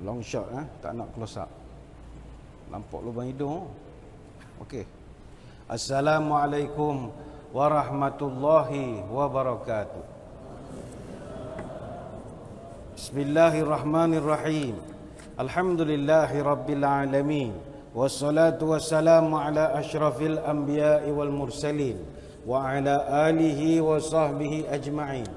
Long shot tak nak close up. Nampak lubang hidung. Okey. Assalamualaikum warahmatullahi wabarakatuh. Bismillahirrahmanirrahim. Alhamdulillahi rabbil alamin. Wassalatu wassalamu ala asyrafil anbiya'i wal mursalin wa ala alihi wa sahbihi ajma'in.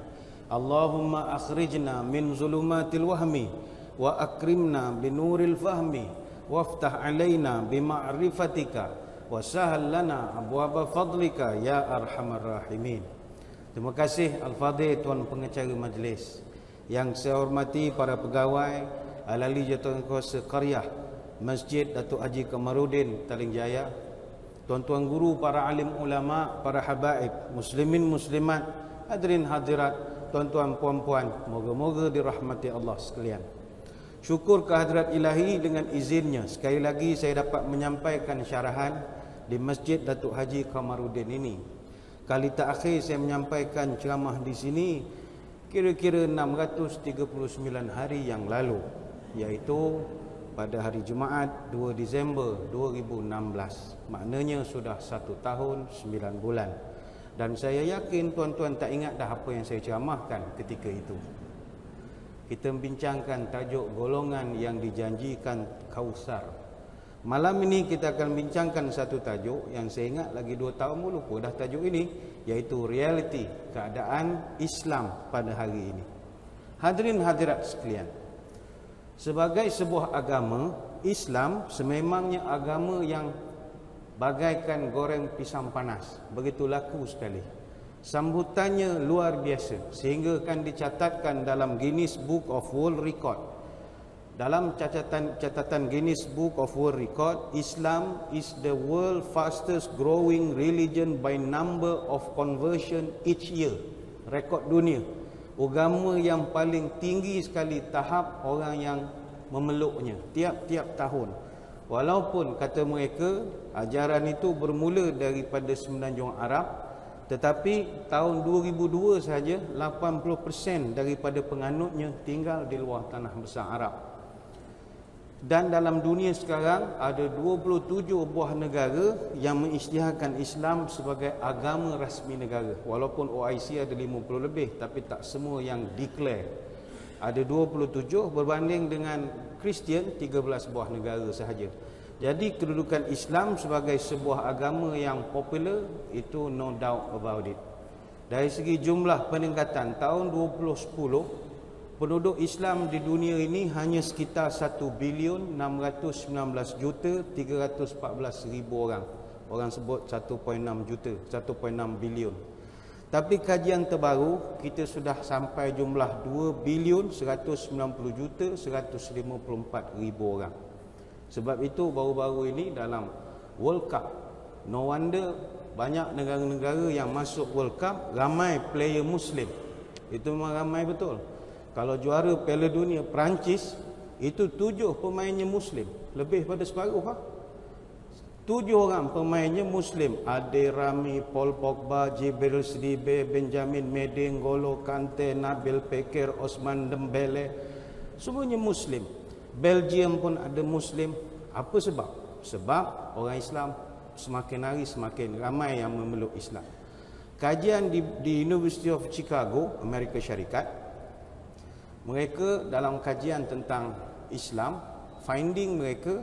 Allahumma akhrijna min zulumatil wahmi wa akrimna binuril fahmi waftah alaina bima'rifatika wa sahal lana abwaba fadlika ya arhamar rahimin. Terima kasih Al-Fadhil Tuan Pengacara Majlis, yang saya hormati para pegawai ahli Jawatankuasa Qaryah Masjid Datuk Haji Kamarudin Taling Jaya, tuan-tuan guru, para alim ulama, para habaib, muslimin muslimat, hadirin hadirat, tuan-tuan puan-puan, moga-moga dirahmati Allah sekalian. Syukur kehadrat ilahi, dengan izinnya sekali lagi saya dapat menyampaikan syarahan di Masjid Datuk Haji Kamarudin ini. Kali terakhir saya menyampaikan ceramah di sini kira-kira 639 hari yang lalu, iaitu pada hari Jumaat 2 Disember 2016. Maknanya sudah 1 tahun 9 bulan. Dan saya yakin tuan-tuan tak ingat dah apa yang saya ceramahkan ketika itu. Kita membincangkan tajuk golongan yang dijanjikan Kausar. Malam ini kita akan bincangkan satu tajuk yang saya ingat lagi 2 tahun pun lupa dah tajuk ini, iaitu realiti keadaan Islam pada hari ini. Hadirin hadirat sekalian, sebagai sebuah agama, Islam sememangnya agama yang bagaikan goreng pisang panas, begitu laku sekali. Sambutannya luar biasa sehingga akan dicatatkan dalam Guinness Book of World Record. Dalam catatan Guinness Book of World Record, Islam is the world fastest growing religion by number of conversion each year. Rekod dunia, agama yang paling tinggi sekali tahap orang yang memeluknya tiap-tiap tahun. Walaupun kata mereka ajaran itu bermula daripada Semenanjung Arab, tetapi tahun 2002 saja 80% daripada penganutnya tinggal di luar tanah besar Arab. Dan dalam dunia sekarang ada 27 buah negara yang mengisytiharkan Islam sebagai agama rasmi negara. Walaupun OIC ada 50 lebih, tapi tak semua yang declare. Ada 27 berbanding dengan Kristian 13 buah negara sahaja. Jadi kedudukan Islam sebagai sebuah agama yang popular itu no doubt about it. Dari segi jumlah peningkatan, tahun 2010 penduduk Islam di dunia ini hanya sekitar 1,619,314,000 orang. Orang sebut 1.6 juta, 1.6 bilion. Tapi kajian terbaru kita sudah sampai jumlah 2,190,154,000 orang. Sebab itu baru-baru ini dalam World Cup, no wonder banyak negara-negara yang masuk World Cup ramai player Muslim. Itu memang ramai betul. Kalau juara Piala Dunia Perancis, itu 7 pemainnya Muslim, lebih pada separuh. 7 orang pemainnya Muslim. Ade Rami, Paul Pogba, Jibril Sidibe, Benjamin Mendy, N'Golo Kante, Nabil Fekir, Osman Dembele, semuanya Muslim. Belgium pun ada Muslim. Apa sebab? Sebab orang Islam semakin hari semakin ramai yang memeluk Islam. Kajian di University of Chicago, Amerika Syarikat, mereka dalam kajian tentang Islam, finding mereka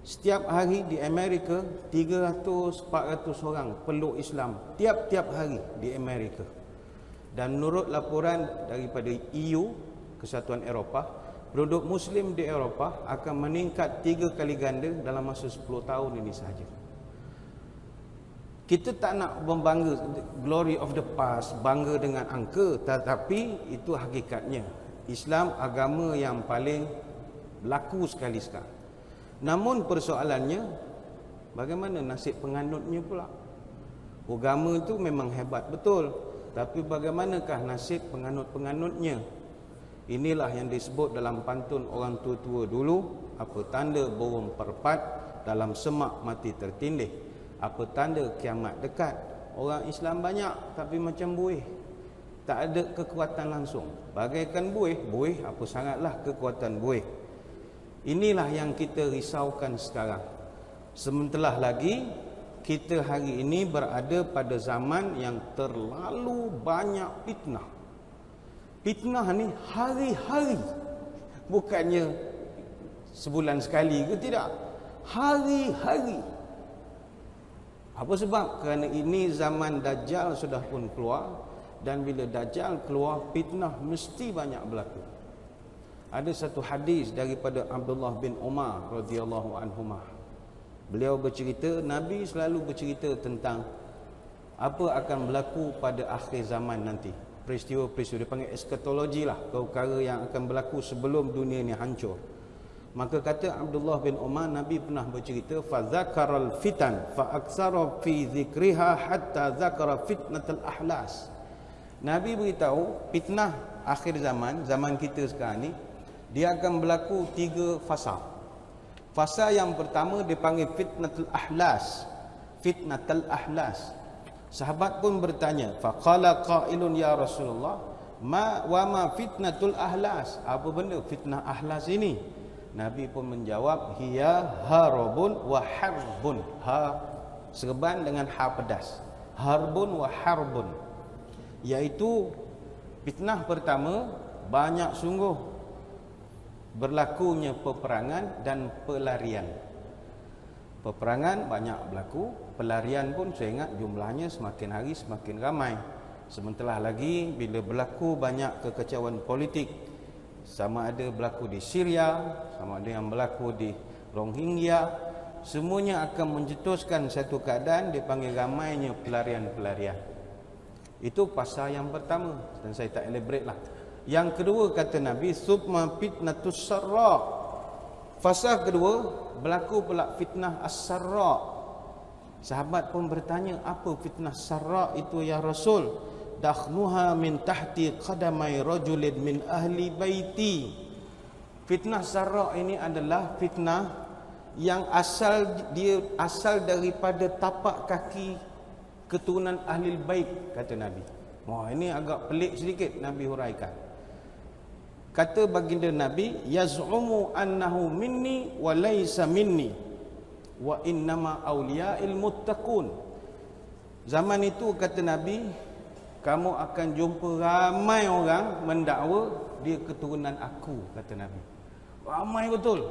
setiap hari di Amerika 300-400 orang peluk Islam tiap-tiap hari di Amerika. Dan menurut laporan daripada EU, Kesatuan Eropah, penduduk Muslim di Eropah akan meningkat 3 kali ganda dalam masa 10 tahun ini sahaja. Kita tak nak membangga glory of the past, bangga dengan angka, tetapi itu hakikatnya. Islam agama yang paling laku sekali sekarang. Namun persoalannya, bagaimana nasib penganutnya pula? Agama itu memang hebat betul, tapi bagaimanakah nasib penganut-penganutnya? Inilah yang disebut dalam pantun orang tua-tua dulu, apa tanda burung perpat dalam semak mati tertindih, apa tanda kiamat dekat. Orang Islam banyak tapi macam buih, tak ada kekuatan langsung. Bagaikan buih, apa sangatlah kekuatan buih. Inilah yang kita risaukan sekarang. Sementara lagi kita hari ini berada pada zaman yang terlalu banyak fitnah. Fitnah ni hari-hari. Bukannya sebulan sekali ke, tidak. Hari-hari. Apa sebab? Kerana ini zaman Dajjal sudah pun keluar. Dan bila Dajjal keluar, fitnah mesti banyak berlaku. Ada satu hadis daripada Abdullah bin Umar radhiyallahu anhumah. Beliau bercerita, Nabi selalu bercerita tentang apa akan berlaku pada akhir zaman nanti. Peristiwa-peristiwa, dia panggil eskatologi lah, perkara yang akan berlaku sebelum dunia ni hancur. Maka kata Abdullah bin Umar, Nabi pernah bercerita, fa dzakaral fitan fa aktsara fi dzikriha hatta dzakara fitnatul ahlas. Nabi beritahu fitnah akhir zaman, zaman kita sekarang ni, dia akan berlaku 3 fasa. Fasa yang pertama dipanggil fitnatul ahlas. Fitnatul ahlas. Sahabat pun bertanya, faqala qailun ya Rasulullah, ma fitnatul ahlas? Apa benda fitnah ahlas ini? Nabi pun menjawab, hiya harabun wa harbun. Ha serban dengan ha pedas. Harbun wa harbun. Iaitu fitnah pertama, banyak sungguh berlakunya peperangan dan pelarian. Peperangan banyak berlaku, pelarian pun saya ingat jumlahnya semakin hari semakin ramai. Sementara lagi bila berlaku banyak kekacauan politik, sama ada berlaku di Syria, sama ada yang berlaku di Rohingya, semuanya akan mencetuskan satu keadaan dipanggil ramainya pelarian-pelarian. Itu pasal yang pertama dan saya tak elaborate lah. Yang kedua kata Nabi, summa fitnatus sarra. Fasa kedua berlaku pula fitnah as-sarra. Sahabat pun bertanya, apa fitnah sarra itu ya Rasul? Dakhnuha min tahti qadamai rajulin min ahli baiti. Fitnah sarra ini adalah fitnah yang asal daripada tapak kaki keturunan ahli bait, kata Nabi. Wah, ini agak pelik sedikit Nabi huraikan. Kata baginda Nabi, yaz'umu annahu minni wa laysa minni wa innama awliya'il muttaqun. Zaman itu kata Nabi, kamu akan jumpa ramai orang mendakwa dia keturunan aku, kata Nabi. Ramai betul.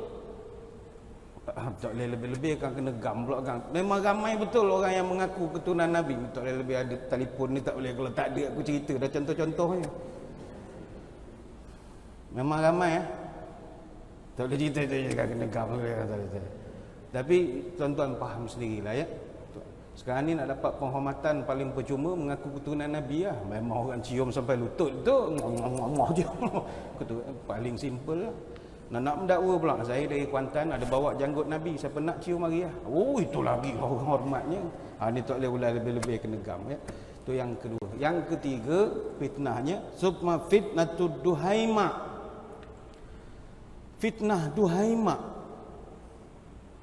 Tak boleh lebih-lebih kan, kena gam pula kan. Memang ramai betul orang yang mengaku keturunan Nabi. Tak boleh lebih, ada telefon ni tak boleh, kalau tak ada aku cerita dah contoh-contohnya. Memang ramai tak boleh cerita je kan, kena gam pula. Tapi tuan-tuan faham sendirilah ya. Sekarang ni nak dapat penghormatan paling percuma mengaku keturunan Nabi lah. Memang orang cium sampai lutut tu, ngomong je. Paling simple lah. Nak mendakwa pula, saya dari Kuantan ada bawa janggut Nabi, siapa nak cium mari lah. Oh, itu lagi orang hormatnya. Ni tak boleh ular lebih-lebih, kena gam ya. Itu yang kedua. Yang ketiga fitnahnya summa fitnatud duhaima. Fitnah duhaima,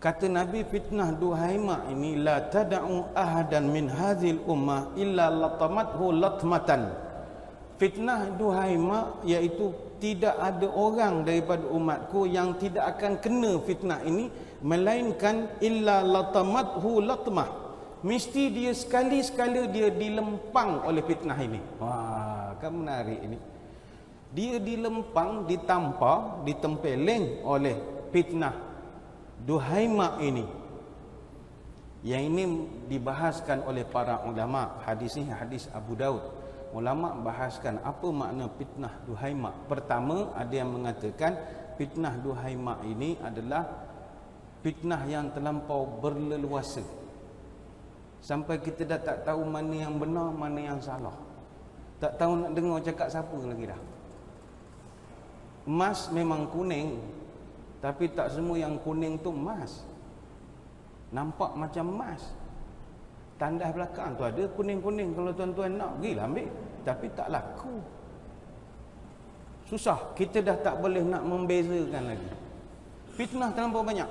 kata Nabi, fitnah duhaima ini la tada'u ahadan min hadhil ummah illa latamathu latmatan. Fitnah duhaima iaitu tidak ada orang daripada umatku yang tidak akan kena fitnah ini, melainkan illa latamathu latmah. Mesti dia sekali-sekala dia dilempang oleh fitnah ini. Wah, kan menarik ini. Dia dilempang, ditampar, ditempeleng oleh fitnah duhaima ini. Yang ini dibahaskan oleh para ulama. Hadis ini hadis Abu Daud. Ulama bahaskan apa makna fitnah duhaima. Pertama, ada yang mengatakan fitnah duhaima ini adalah fitnah yang terlampau berleluasa, sampai kita dah tak tahu mana yang benar, mana yang salah. Tak tahu nak dengar cakap siapa lagi dah. Emas memang kuning, tapi tak semua yang kuning tu emas. Nampak macam emas. Tandas belakang tu ada kuning-kuning, kalau tuan-tuan nak pergilah ambil, tapi tak laku. Susah, kita dah tak boleh nak membezakan lagi. Fitnah terlampau banyak.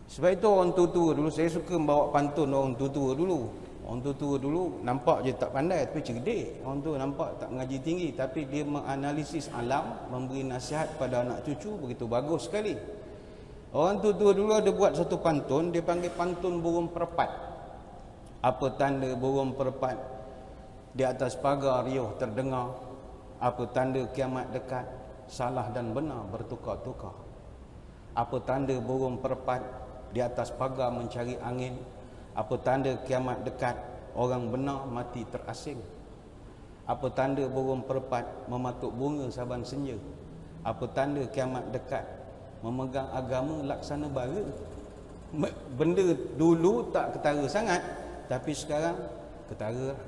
Sebab itu orang tua-tua dulu, saya suka membawa pantun orang tua-tua dulu. Orang tua dulu nampak je tak pandai tapi cerdik. Orang tua nampak tak mengaji tinggi tapi dia menganalisis alam, memberi nasihat pada anak cucu begitu bagus sekali. Orang tua dulu ada buat satu pantun, dia panggil pantun burung perpat. Apa tanda burung perpat? Di atas pagar riuh terdengar. Apa tanda kiamat dekat? Salah dan benar bertukar-tukar. Apa tanda burung perpat? Di atas pagar mencari angin. Apa tanda kiamat dekat? Orang benar mati terasing. Apa tanda burung perpat? Mematuk bunga saban senja. Apa tanda kiamat dekat? Memegang agama laksana bara. Benda dulu tak ketara sangat, tapi sekarang ketara.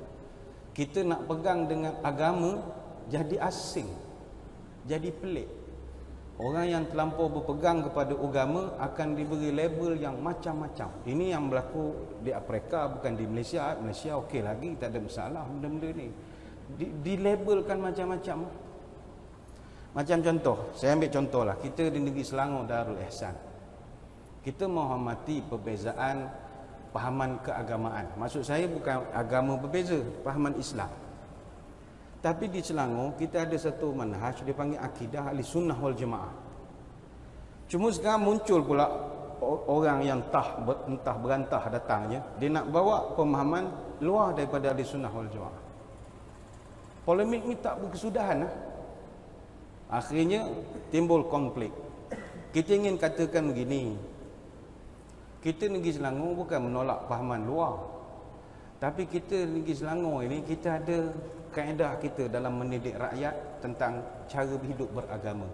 Kita nak pegang dengan agama jadi asing, jadi pelik. Orang yang terlampau berpegang kepada agama akan diberi label yang macam-macam. Ini yang berlaku di Afrika, bukan di Malaysia. Malaysia okey lagi, tak ada masalah benda-benda ni. Dilabelkan macam-macam. Macam contoh, saya ambil contoh lah. Kita di negeri Selangor Darul Ihsan. Kita menghormati perbezaan pahaman keagamaan. Maksud saya bukan agama berbeza, pahaman Islam. Tapi di Selangor kita ada satu manhaj dipanggil akidah ahli sunnah wal jamaah. Cuma sekarang muncul pula orang yang entah berantah datangnya, dia nak bawa pemahaman luar daripada ahli sunnah wal jamaah. Polemik ni tak berkesudahan lah. Akhirnya timbul konflik. Kita ingin katakan begini, kita negeri Selangor bukan menolak pahaman luar, tapi kita negeri Selangor ini kita ada kaedah kita dalam mendidik rakyat tentang cara hidup beragama.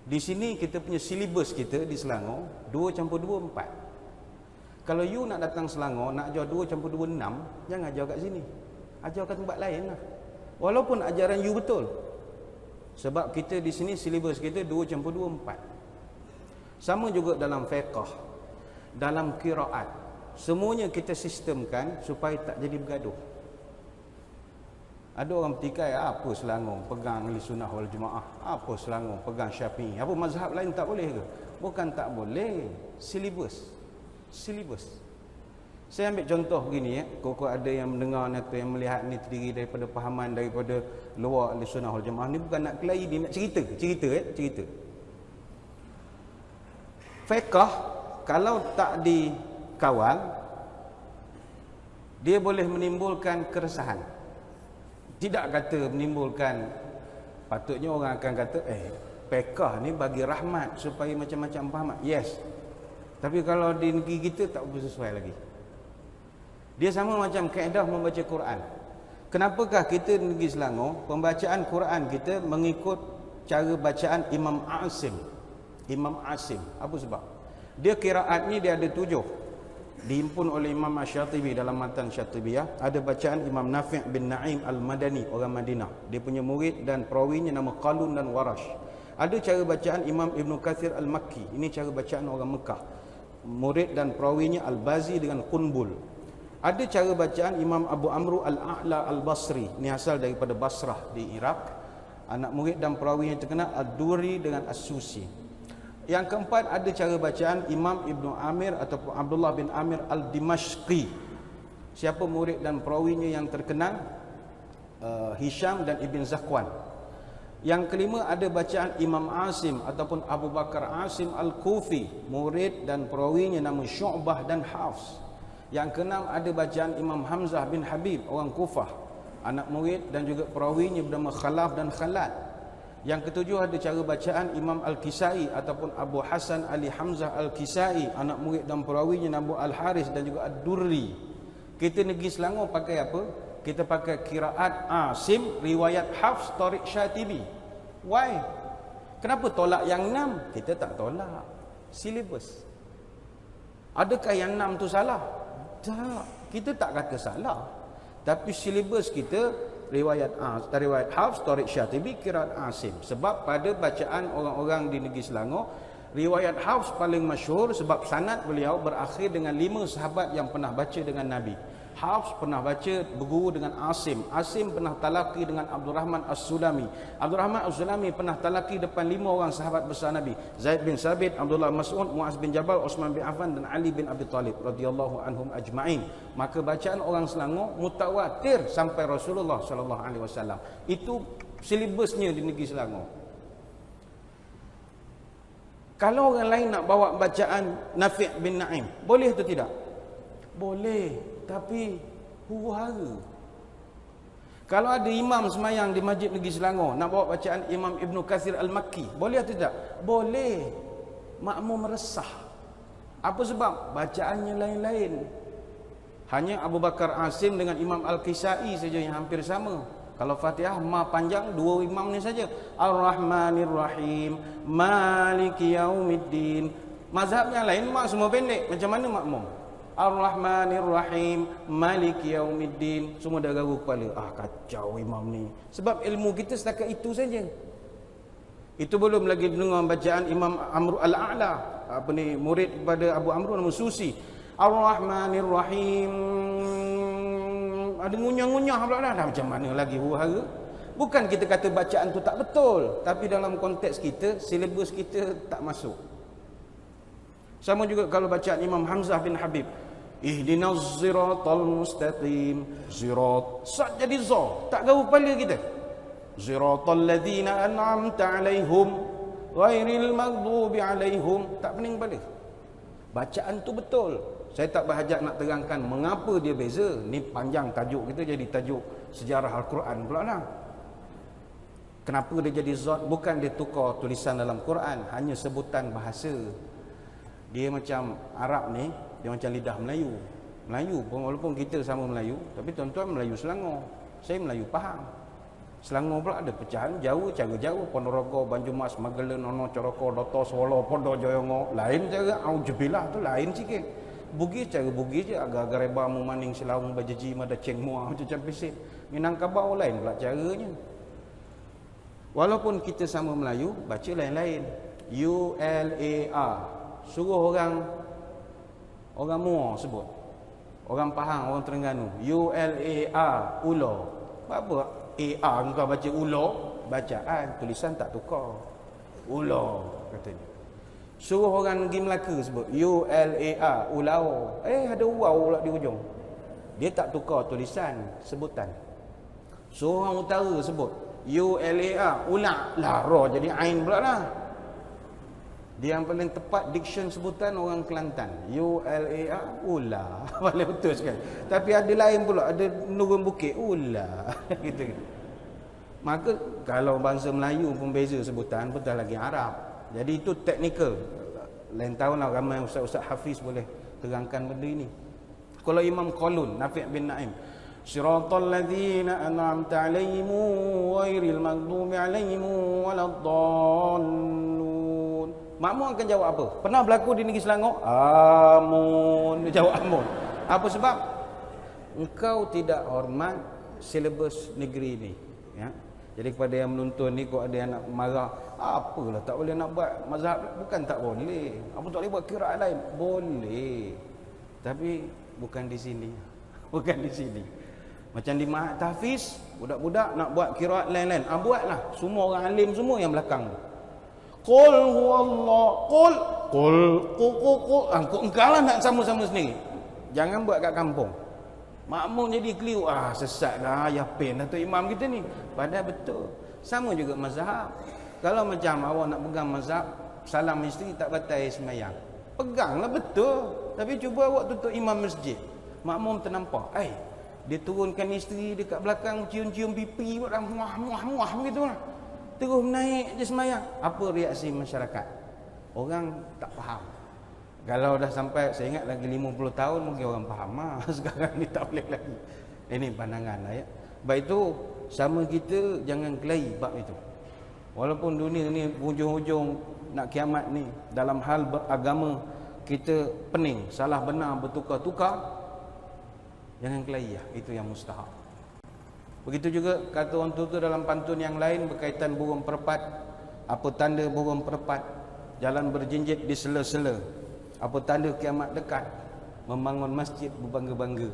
Di sini kita punya silibus kita di Selangor 2+2 4. Kalau you nak datang Selangor nak ajar 2+2 6, jangan ajar kat sini. Ajar kat tempat lain lah. Walaupun ajaran you betul. Sebab kita di sini silibus kita 2+2 4. Sama juga dalam fiqh, dalam qiraat. Semuanya kita sistemkan supaya tak jadi bergaduh. Ada orang petikai, apa Selangor pegang ahli sunnah wal jamaah, apa Selangor pegang Syafi'i, apa mazhab lain tak boleh ke? Bukan tak boleh, silibus. Saya ambil contoh begini ya, kok ada yang mendengar atau yang melihat ni terdiri daripada pahaman daripada luar ahli sunnah wal jamaah, ni bukan nak kelahi, dia nak cerita. Fiqh kalau tak dikawal, dia boleh menimbulkan keresahan. Tidak kata menimbulkan, patutnya orang akan kata fiqh ni bagi rahmat supaya macam-macam pahaman. Yes. Tapi kalau di negeri kita tak sesuai lagi. Dia sama macam kaedah membaca Quran. Kenapakah kita di negeri Selangor pembacaan Quran kita mengikut cara bacaan Imam Asim? Apa sebab? Dia qiraat ni dia ada 7. Dihimpun oleh Imam Asy-Syatibi dalam matan Syatibiyah. Ada bacaan Imam Nafi' bin Na'im Al-Madani, orang Madinah. Dia punya murid dan perawinya nama Qalun dan Warash. Ada cara bacaan Imam Ibn Kathir Al-Makki. Ini cara bacaan orang Mekah. Murid dan perawinya Al-Bazi dengan Qunbul. Ada cara bacaan Imam Abu Amru Al-A'la Al-Basri. Ini asal daripada Basrah di Iraq. Anak murid dan perawinya terkenal Ad-Duri dengan As-Susi. Yang keempat, ada cara bacaan Imam Ibn Amir ataupun Abdullah bin Amir Al-Dimashqi. Siapa murid dan perawinya yang terkenal? Hisham dan Ibn Zakwan. Yang kelima, ada bacaan Imam Asim ataupun Abu Bakar Asim Al-Kufi. Murid dan perawinya nama Syu'bah dan Hafs. Yang keenam, ada bacaan Imam Hamzah bin Habib, orang Kufah. Anak murid dan juga perawinya bernama Khalaf dan Khalad. Yang ketujuh, ada cara bacaan Imam Al-Kisai ataupun Abu Hasan Ali Hamzah Al-Kisai, anak murid dan perawinya Abu Al-Haris dan juga Ad-Durri. Kita negeri Selangor pakai apa? Kita pakai qiraat Asim, riwayat Hafs, Tariq Syatibi. Why? Kenapa tolak yang 6? Kita tak tolak. Silibus. Adakah yang 6 tu salah? Tak. Kita tak kata salah. Tapi silibus kita riwayat Hafs, Tariq Syatibi, qiraat Asim. Sebab pada bacaan orang-orang di negeri Selangor, riwayat Hafs paling masyhur sebab sanad beliau berakhir dengan 5 sahabat yang pernah baca dengan Nabi. Hafs pernah baca berguru dengan Asim. Asim pernah talaki dengan Abdul Rahman As-Sulami. Abdul Rahman As-Sulami pernah talaki depan 5 orang sahabat besar Nabi. Zaid bin Sabit, Abdullah Mas'ud, Muaz bin Jabal, Osman bin Affan dan Ali bin Abi Talib radhiyallahu anhum ajma'in. Maka bacaan orang Selangor mutawatir sampai Rasulullah sallallahu alaihi wasallam. Itu silibusnya di negeri Selangor. Kalau orang lain nak bawa bacaan Nafi' bin Na'im, boleh atau tidak? Boleh, tapi huru-hara. Kalau ada imam semayang di Masjid Negeri Selangor nak bawa bacaan Imam Ibn Kathir Al-Makki, boleh atau tidak? Boleh. Makmum resah. Apa sebab? Bacaannya lain-lain. Hanya Abu Bakar Asim dengan Imam Al-Kisai saja yang hampir sama. Kalau Fatihah panjang, 2 imam ni saja. Ar-Rahmanir Rahim, Maliki Yaumiddin. Mazhab yang lain semua pendek. Macam mana makmum? Ar-Rahmanir Rahim, Maliki Yaumiddin. Semua dah garu kepala. Kacau imam ni. Sebab ilmu kita setakat itu saja. Itu belum lagi dengar bacaan Imam Amr Al-A'la, murid kepada Abu Amr Al-Mususi. Ar-Rahmanir Rahim. Ada ngunyah-ngunyah pula dah. Macam mana lagi huru-hara? Bukan kita kata bacaan tu tak betul, tapi dalam konteks kita, silibus kita tak masuk. Sama juga kalau bacaan Imam Hamzah bin Habib. Ihdinas siratal mustaqim. Sirat sad jadi za, tak gaul kepala kita. Siratal ladzina an'amta alaihim ghairil maghdubi alaihim, tak pening kepala. Bacaan tu betul. Saya tak berhajat nak terangkan mengapa dia beza. Ni panjang tajuk kita, jadi tajuk sejarah Al-Quran pula lah. Kenapa dia jadi zat? Bukan dia tukar tulisan dalam Quran, hanya sebutan bahasa. Dia macam Arab ni, dia macam lidah Melayu. Melayu pun, walaupun kita sama Melayu, tapi tuan-tuan Melayu Selangor, saya Melayu Pahang. Selangor pula ada pecahan Jawa, cara Jawa, Ponorogo, Banjumas, Magelang, Nono, Coroko, Doto, Solo, Podo, Joyongo. Lain cara, Aujubillah tu lain sikit. Bugis cara Bugis je, agak-agak reba mu maning Selawung bajaji mada ceng muah macam pesik. Minangkabau lain pula caranya. Walaupun kita sama Melayu, baca lain-lain. U-L-A-R. Suruh orang Muar sebut. Orang Pahang, orang Terengganu. U-L-A-R, ulo. Apa A-R kau baca ulo? Bacaan, tulisan tak tukar. Ulo katanya. Suruh orang negeri Melaka sebut U-L-A-R, ulau. Ada waw pula di ujung. Dia tak tukar tulisan, sebutan. Suruh orang utara sebut U-L-A-R, ulak. Lara jadi ain pula lah. Dia yang paling tepat diction sebutan orang Kelantan. U-L-A-R, ula. Paling betul sekali. Tapi ada lain pula, ada Nurul Bukit, ula. Gitu. Maka kalau bangsa Melayu pun beza sebutan, betul lagi Arab. Jadi itu teknikal. Lain tahun lah ramai ustaz-ustaz hafiz boleh terangkan benda ini. Kalau Imam Qalun, Nafi' bin Na'im, Siratal ladzina an'amta 'alaihim ghairil maghdubi 'alaihim waladdallun. Makmum akan jawab apa? Pernah berlaku di negeri Selangor? Amun. Dia jawab amun. Apa sebab? Engkau tidak hormat silibus negeri ini. Ya. Jadi kepada yang menuntun ni, kau ada yang nak marah, apalah tak boleh nak buat mazhab. Bukan tak boleh. Apa tak boleh buat qiraat lain? Boleh. Tapi bukan di sini. Bukan di sini. Macam di Mahat Tahfiz, budak-budak nak buat qiraat lain-lain. Buatlah. Semua orang alim semua yang belakang. Qul huwallah, qul. Engkau lah nak sama-sama sendiri. Jangan buat kat kampung. Makmum jadi keliru, sesat dah, yapin dah tu imam kita ni. Padahal betul. Sama juga mazhab. Kalau macam awak nak pegang mazhab, salam isteri tak batal semayang, peganglah betul. Tapi cuba awak tutup imam masjid, makmum ternampak, dia turunkan isteri dekat belakang, cium-cium pipi, muah gitu lah. Terus naik je semayang. Apa reaksi masyarakat? Orang tak faham. Kalau dah sampai, saya ingat lagi 50 tahun mungkin orang faham. Sekarang ni tak boleh lagi. Ini pandangan lah ya. Baik itu, sama kita jangan kelahi bab itu. Walaupun dunia ni hujung-hujung nak kiamat ni, dalam hal beragama kita pening, salah benar bertukar-tukar, jangan kelahi ya. Itu yang mustahab. Begitu juga kata orang tua dalam pantun yang lain berkaitan burung perpat. Apa tanda burung perpat? Jalan berjinjit di sela-sela. Apa tanda kiamat dekat? membangun masjid berbangga-bangga.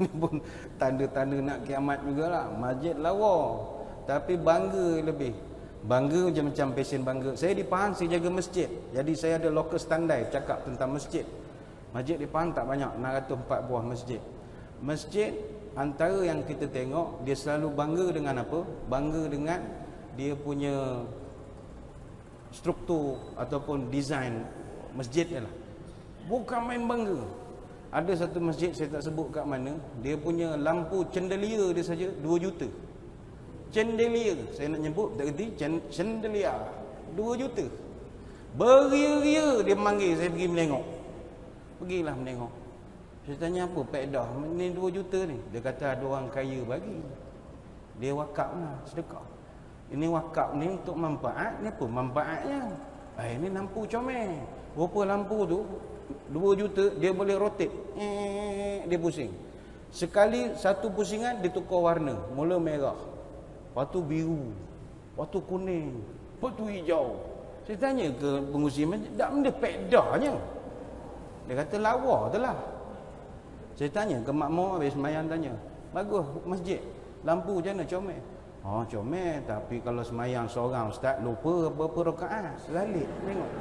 Ini pun tanda-tanda nak kiamat jugalah. Masjid lawa, tapi bangga lebih. Bangga macam pesen bangga. Saya di Pahang, saya jaga masjid. Jadi saya ada local standard cakap tentang masjid. Masjid di Pahang tak banyak, 604 buah masjid. Masjid antara yang kita tengok, dia selalu bangga dengan apa? Bangga dengan dia punya struktur ataupun design masjid dia lah. Bukan main bangga. Ada satu masjid, saya tak sebut kat mana, dia punya lampu chandelier dia saja 2 juta. Chandelier, saya nak nyebut tak kerti, chandelier 2 juta. Beria-ria dia panggil saya pergi menengok. Pergilah menengok. Saya tanya apa faedah ni 2 juta ni? Dia kata ada orang kaya bagi. Dia wakaf lah, sedekah. Ini wakaf ni untuk manfaat, ni apa manfaatnya? Ini lampu comel. Rupa lampu tu 2 juta, dia boleh rotate. Dia pusing. Sekali satu pusingan dia tukar warna. Mula merah, lepas tu biru, lepas tu kuning, lepas tu hijau. Saya tanya ke pengurusi masjid, tak benda faedahnya? Dia kata lawa tu lah. Saya tanya ke makmur habis semayang, tanya, bagus masjid, lampu macam mana? Comel. Oh comel, tapi kalau semayang seorang ustaz lupa berapa rakaat, balik tengok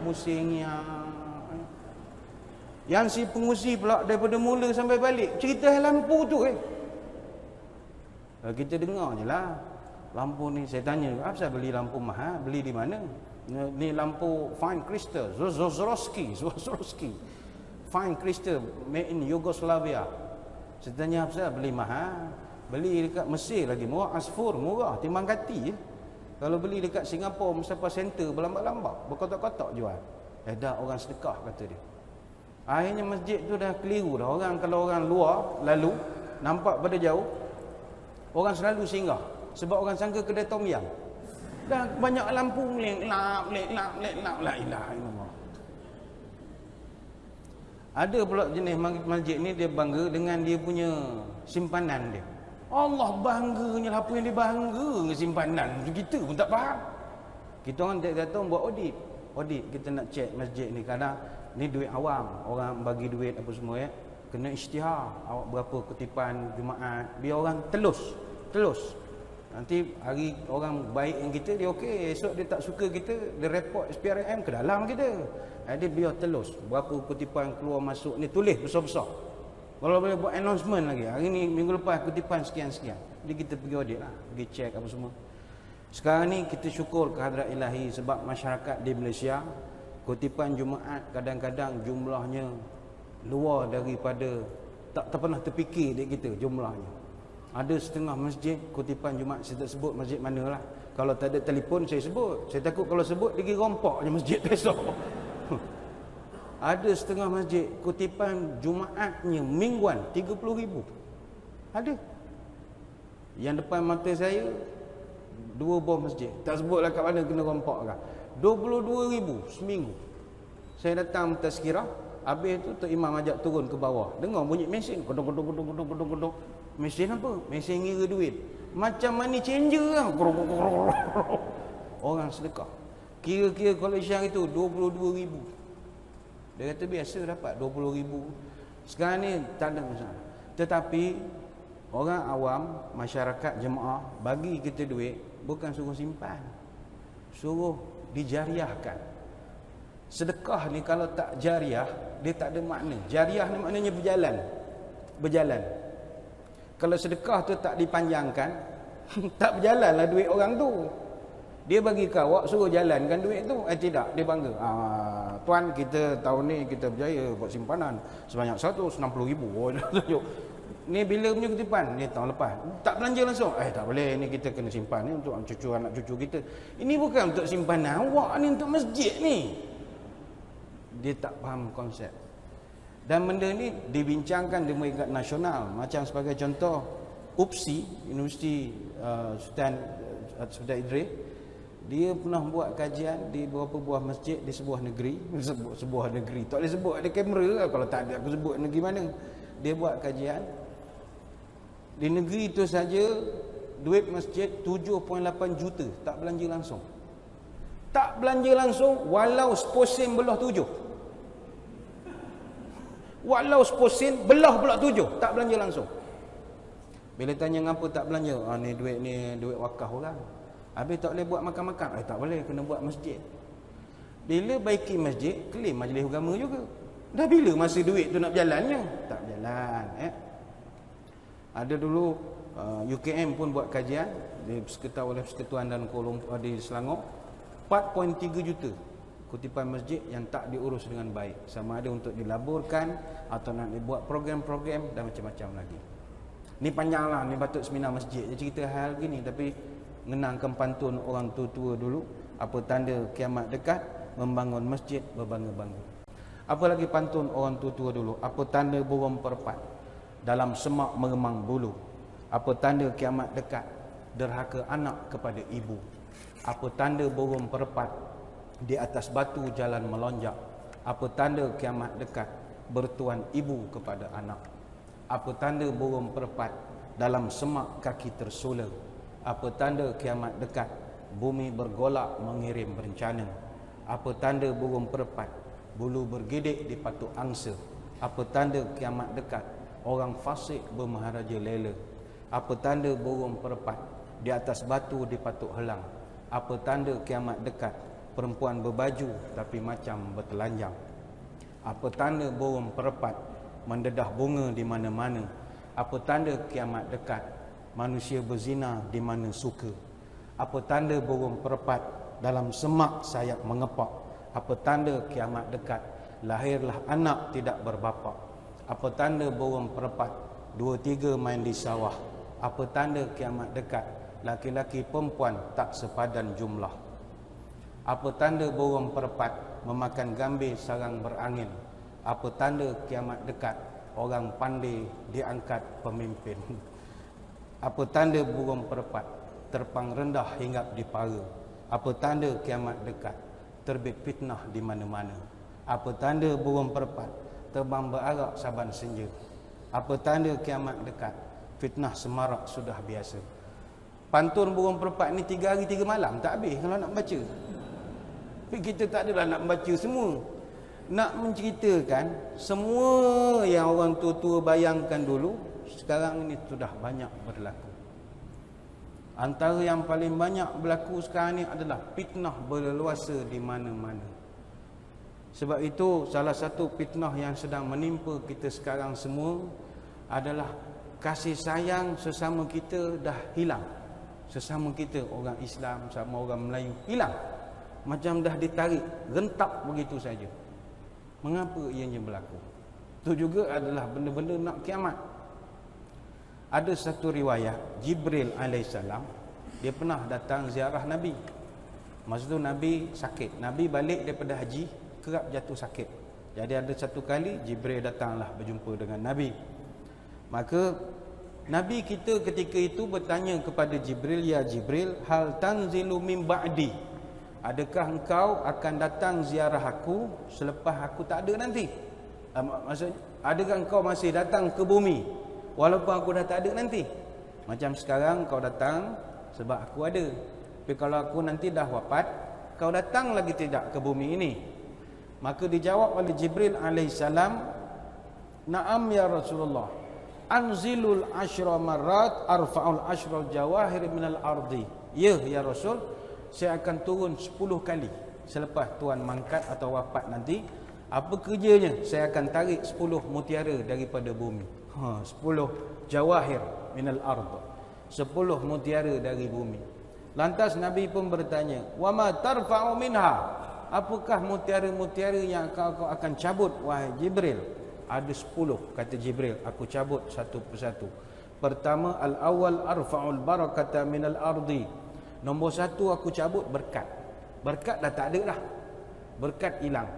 musingnya. Yang si pengurusi pula daripada mula sampai balik cerita lampu tu kita dengar je lah. Lampu ni saya tanya, apa beli lampu mahal? Beli di mana? Ni lampu fine crystal, Swarovski fine crystal made in Yugoslavia. Saya tanya, apa beli mahal? Beli dekat Mesir lagi murah, Asfur murah timbang Kati je. Kalau beli dekat Singapura Mustafa Center berlambat-lambat, berkotak-kotak jual. Dah orang sedekah kata dia. Akhirnya masjid tu dah keliru dah. Orang kalau orang luar lalu nampak pada jauh, orang selalu singgah sebab orang sangka kedai tom yam. Dah banyak lampu melek-lap la ilaha illallah. Ada pula jenis masjid ni dia bangga dengan dia punya simpanan dia. Allah bangganya lah apa yang dia bangga dengan simpanan. Kita pun tak faham. Kita orang datang buat audit. Kita nak check masjid ni, kadang ni duit awam, orang bagi duit apa semua kena isytihar awak berapa kutipan Jumaat, biar orang telus. Nanti hari orang baik yang kita dia okey, esok dia tak suka kita, dia report SPRM ke dalam kita. Dia biar telus berapa kutipan keluar masuk ni, tulis besar-besar. Kalau boleh buat announcement lagi, hari ni minggu lepas kutipan sekian-sekian. Jadi kita pergi audit lah, pergi check apa semua. Sekarang ni kita syukur kehadrat ilahi sebab masyarakat di Malaysia kutipan Jumaat kadang-kadang jumlahnya luar daripada tak pernah terfikir di kita jumlahnya. Ada setengah masjid kutipan Jumaat, saya tak sebut masjid mana lah. Kalau tak ada telefon saya sebut. Saya takut kalau sebut dia rompaknya masjid besok. Ada setengah masjid kutipan Jumaatnya mingguan 30,000. Ada. Yang depan mata saya 2 buah masjid. Tak sebutlah kat mana kena rompak kan. 22,000 seminggu. Saya datang tazkirah, habis tu Tok Imam ajak turun ke bawah. Dengar bunyi mesin, kodok. Mesin apa? Mesin ngira duit. Macam money changer lah. Orang sedekah. Kira-kira collection itu 22,000. Dia kata biasa dapat 20,000. Sekarang ni tak ada masalah. Tetapi orang awam, masyarakat jemaah bagi kita duit bukan suruh simpan, suruh dijariahkan. Sedekah ni kalau tak jariah, dia tak ada makna. Jariah ni maknanya berjalan. Kalau sedekah tu tak dipanjangkan, tak berjalanlah duit orang tu. Dia bagi kau, awak suruh jalankan duit tu. Tidak, dia bangga. Tuan, kita tahun ni kita berjaya buat simpanan sebanyak 160,000. Ni bila punya kutipan? Ni tahun lepas. Tak belanja langsung. Tak boleh, ni kita kena simpan ni untuk cucu anak cucu kita. Ini bukan untuk simpanan awak ni, untuk masjid ni. Dia tak faham konsep. Dan benda ni dibincangkan di peringkat nasional. Macam sebagai contoh, UPSI, Universiti Sultan Idris, dia pernah buat kajian di beberapa buah masjid di sebuah negeri. Sebuah negeri, tak boleh sebut, ada kamera lah. Kalau tak ada aku sebut negeri mana. Dia buat kajian di negeri itu saja, duit masjid 7.8 juta tak belanja langsung. Tak belanja langsung walau seposen belah 7. Walau 10 sen, belah pula 7, tak belanja langsung. Bila tanya ngapa tak belanja? Ni duit wakaf orang. Habis tak boleh buat makan-makan. Tak boleh, kena buat masjid. Bila baiki masjid, klaim majlis agama juga. Dah bila masa duit tu nak berjalannya? Tak berjalan. Ada dulu UKM pun buat kajian oleh Persekutuan dan Kuala Lumpur di Selangor, 4.3 juta kutipan masjid yang tak diurus dengan baik, sama ada untuk dilaburkan atau nak dibuat program-program dan macam-macam lagi. Ni panjang lah, ni patut seminar masjid je cerita hal gini, tapi ngenangkan pantun orang tua-tua dulu, apa tanda kiamat dekat, membangun masjid berbangga-bangga. Apa lagi pantun orang tua-tua dulu, apa tanda burung perpat, dalam semak meremang bulu, apa tanda kiamat dekat, derhaka anak kepada ibu, apa tanda burung perpat, di atas batu jalan melonjak, apa tanda kiamat dekat, bertuan ibu kepada anak, apa tanda burung perpat, dalam semak kaki tersola, apa tanda kiamat dekat, bumi bergolak mengirim bencana, apa tanda burung perpat, bulu bergedek di patuk angsa, apa tanda kiamat dekat, orang fasik bermaharaja lela, apa tanda burung perpat, di atas batu di patuk helang, apa tanda kiamat dekat, perempuan berbaju tapi macam bertelanjang, apa tanda burung perpat, mendedah bunga di mana-mana, apa tanda kiamat dekat, manusia berzina di mana suka, apa tanda burung perpat, dalam semak sayap mengepak, apa tanda kiamat dekat, lahirlah anak tidak berbapa, apa tanda burung perpat, 2-3 main di sawah, apa tanda kiamat dekat, laki-laki perempuan tak sepadan jumlah, apa tanda burung perpat, memakan gambir sarang berangin, apa tanda kiamat dekat, orang pandai diangkat pemimpin, apa tanda burung perpat, terpang rendah hinggap di para, apa tanda kiamat dekat, terbit fitnah di mana-mana, apa tanda burung perpat, terbang berarak saban senja, apa tanda kiamat dekat, fitnah semarak sudah biasa. Pantun burung perpat ni 3 hari 3 malam tak habis kalau nak baca. Tapi kita tak adalah nak baca semua. Nak menceritakan semua yang orang tua-tua bayangkan dulu, sekarang ini sudah banyak berlaku. Antara yang paling banyak berlaku sekarang ni adalah fitnah berleluasa di mana-mana. Sebab itu salah satu fitnah yang sedang menimpa kita sekarang semua adalah kasih sayang sesama kita dah hilang. Sesama kita orang Islam sama orang Melayu hilang. Macam dah ditarik, rentak begitu saja. Mengapa ianya berlaku? Itu juga adalah benda-benda nak kiamat. Ada satu riwayat, Jibril alaihissalam, dia pernah datang ziarah Nabi. Masa tu Nabi sakit. Nabi balik daripada haji, kerap jatuh sakit. Jadi ada satu kali, Jibril datanglah berjumpa dengan Nabi. Maka Nabi kita ketika itu bertanya kepada Jibril, "Ya Jibril, hal tanzilu min ba'di?" Adakah engkau akan datang ziarah aku selepas aku tak ada nanti? Maksudnya, adakah engkau masih datang ke bumi walaupun aku dah tak ada nanti? Macam sekarang kau datang sebab aku ada. Tapi kalau aku nanti dah wafat, kau datang lagi tidak ke bumi ini? Maka dijawab oleh Jibril alaihissalam, "Na'am ya Rasulullah. Anzilul ashra marrat arfa'ul ashral jawahir minal ardi." Ya, ya Rasul, saya akan turun 10 kali selepas Tuan mangkat atau wafat nanti. Apa kerjanya? Saya akan tarik 10 mutiara daripada bumi. 10 jawahir minal ard. 10 mutiara dari bumi. Lantas Nabi pun bertanya, "Wa ma tarfa'u minha?" Apakah mutiara-mutiara yang kau akan cabut wahai Jibril? Ada 10 kata Jibril, aku cabut satu persatu. Pertama, al-awwal arfa'ul barakata minal ardi. Nombor 1 aku cabut berkat. Berkat dah tak ada dah. Berkat hilang.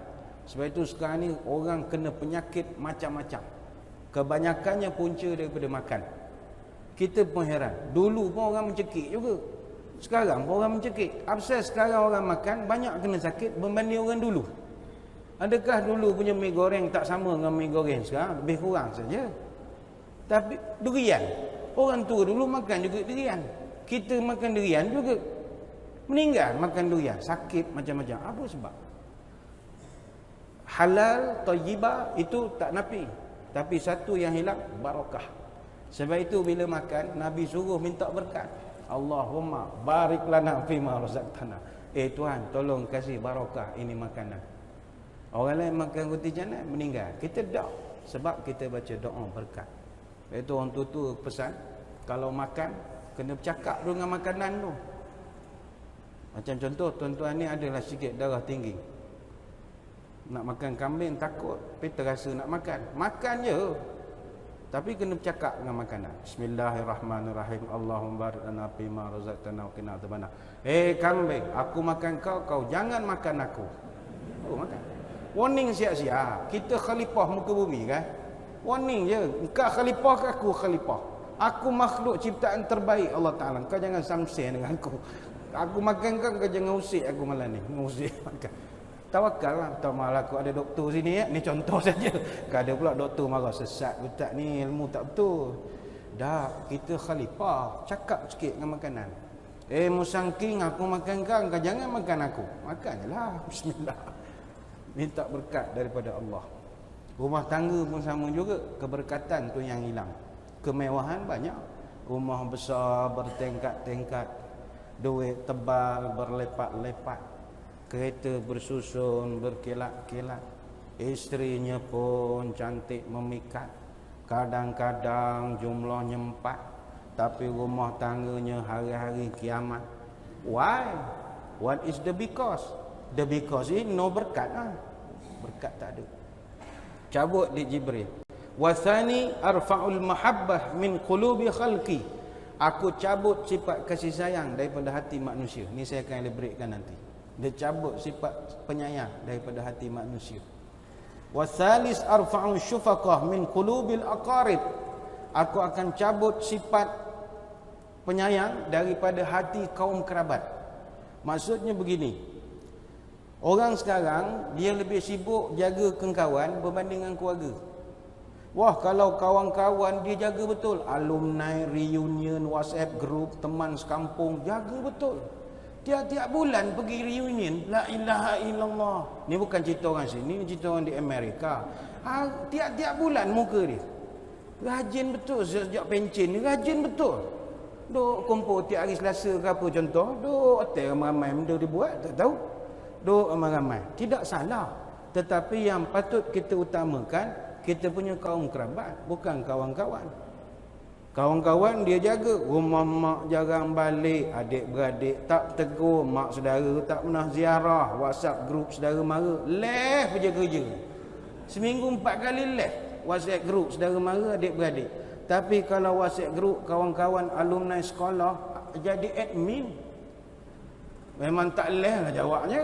Sebab itu sekarang ni orang kena penyakit macam-macam. Kebanyakannya punca daripada makan. Kita pun heran. Dulu pun orang mencekik juga. Sekarang pun orang mencekik. Abses sekarang orang makan banyak kena sakit berbanding orang dulu. Adakah dulu punya mi goreng tak sama dengan mi goreng sekarang? Lebih kurang saja. Tapi durian. Orang tua dulu makan juga durian. Kita makan durian juga meninggal makan durian, sakit macam-macam. Apa sebab? Halal, thayyibah itu tak nafi. Tapi satu yang hilang, barakah. Sebab itu bila makan, Nabi suruh minta berkat. Allahumma barik lana fima razaqtana. Tuhan, tolong kasih barakah ini makanan. Orang lain makan roti canai meninggal. Kita tak. Sebab kita baca doa berkat. Itu orang tua pesan, kalau makan kena bercakap dengan makanan tu. Macam contoh, tuan-tuan ni adalah sikit darah tinggi. Nak makan kambing takut, tapi terasa nak makan. Makan je. Tapi kena bercakap dengan makanan. Bismillahirrahmanirrahim. Allahumma barik lana fima razaqtana wa qina adzabannar. Kambing, aku makan kau, kau jangan makan aku. Oh, makan. Warning siap-siap. Kita khalifah muka bumi kan? Warning je. Engkau khalifah ke aku khalifah? Aku makhluk ciptaan terbaik Allah Ta'ala. Kau jangan samsen dengan aku. Aku makan kau jangan usik aku malam ni. Usik makan. Tawakal lah. Tahu malah aku ada doktor sini ya. Ni contoh saja. Ada pula doktor marah, sesat ustaz ni, ilmu tak betul. Dah, kita khalifah. Cakap sikit dengan makanan. Musangking, aku makan kau jangan makan aku. Makan je lah. Bismillah. Minta berkat daripada Allah. Rumah tangga pun sama juga. Keberkatan tu yang hilang. Kemewahan banyak. Rumah besar bertingkat-tingkat. Duit tebal berlepat-lepat. Kereta bersusun berkilat-kilat. Isterinya pun cantik memikat. Kadang-kadang jumlahnya 4. Tapi rumah tangganya hari-hari kiamat. Why? What is the because? The because ini no berkat lah. Berkat tak ada. Cabut di Jibril. Wathani arfa'ul mahabbah min qulubi khalqi. Aku cabut sifat kasih sayang daripada hati manusia. Ni saya akan elaboratekan nanti. Dia cabut sifat penyayang daripada hati manusia. Wathalis arfa'u syufaqah min qulubil aqarib. Aku akan cabut sifat penyayang daripada hati kaum kerabat. Maksudnya begini. Orang sekarang dia lebih sibuk jaga kawan berbanding dengan keluarga. Wah, kalau kawan-kawan dia jaga betul. Alumni, reunion, WhatsApp group, teman sekampung, jaga betul. Tiap-tiap bulan pergi reunion. La ilaha illallah. Ni bukan cerita orang sini, ni cerita orang di Amerika. Tiap-tiap bulan muka dia. Rajin betul sejak pencen ni, rajin betul. Duk kumpul tiap hari Selasa ke apa contoh. Duk hotel ramai-ramai benda dia buat, tak tahu. Duk ramai-ramai. Tidak salah. Tetapi yang patut kita utamakan, kita punya kaum kerabat, bukan kawan-kawan. Kawan-kawan dia jaga, rumah mak jarang balik, adik-beradik tak tegur, mak saudara tak pernah ziarah, WhatsApp group saudara mara, leh kerja kerja. Seminggu 4 kali leh WhatsApp group saudara mara, adik-beradik. Tapi kalau WhatsApp group kawan-kawan alumni sekolah jadi admin, memang tak leh lah jawabnya.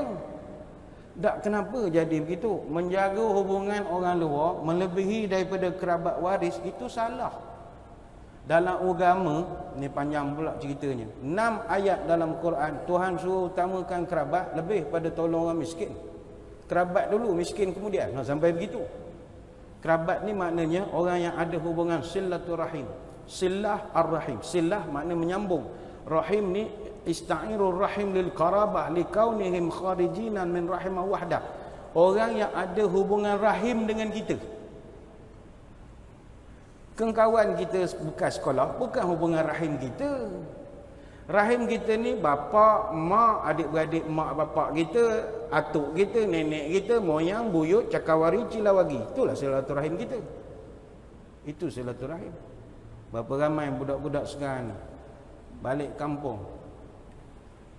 Tak, kenapa jadi begitu? Menjaga hubungan orang luar melebihi daripada kerabat waris itu salah. Dalam agama, ni panjang pula ceritanya. 6 ayat dalam Quran Tuhan suruh utamakan kerabat lebih pada tolong orang miskin. Kerabat dulu, miskin kemudian. Sampai begitu. Kerabat ni maknanya orang yang ada hubungan silaturahim. Silah ar-rahim. Silah makna menyambung. Rahim ni ista'irur rahim lil qarabah likaunihim kharijinan min rahimah wahdah. Orang yang ada hubungan rahim dengan kita. Kawan kita bekas sekolah bukan hubungan rahim kita. Rahim kita ni bapa, mak, adik-beradik mak bapak kita, atuk kita, nenek kita, moyang, buyut, cakawari, cilawagi. Itulah silaturahim kita. Itu silaturahim. Berapa ramai budak-budak sekarang ni balik kampung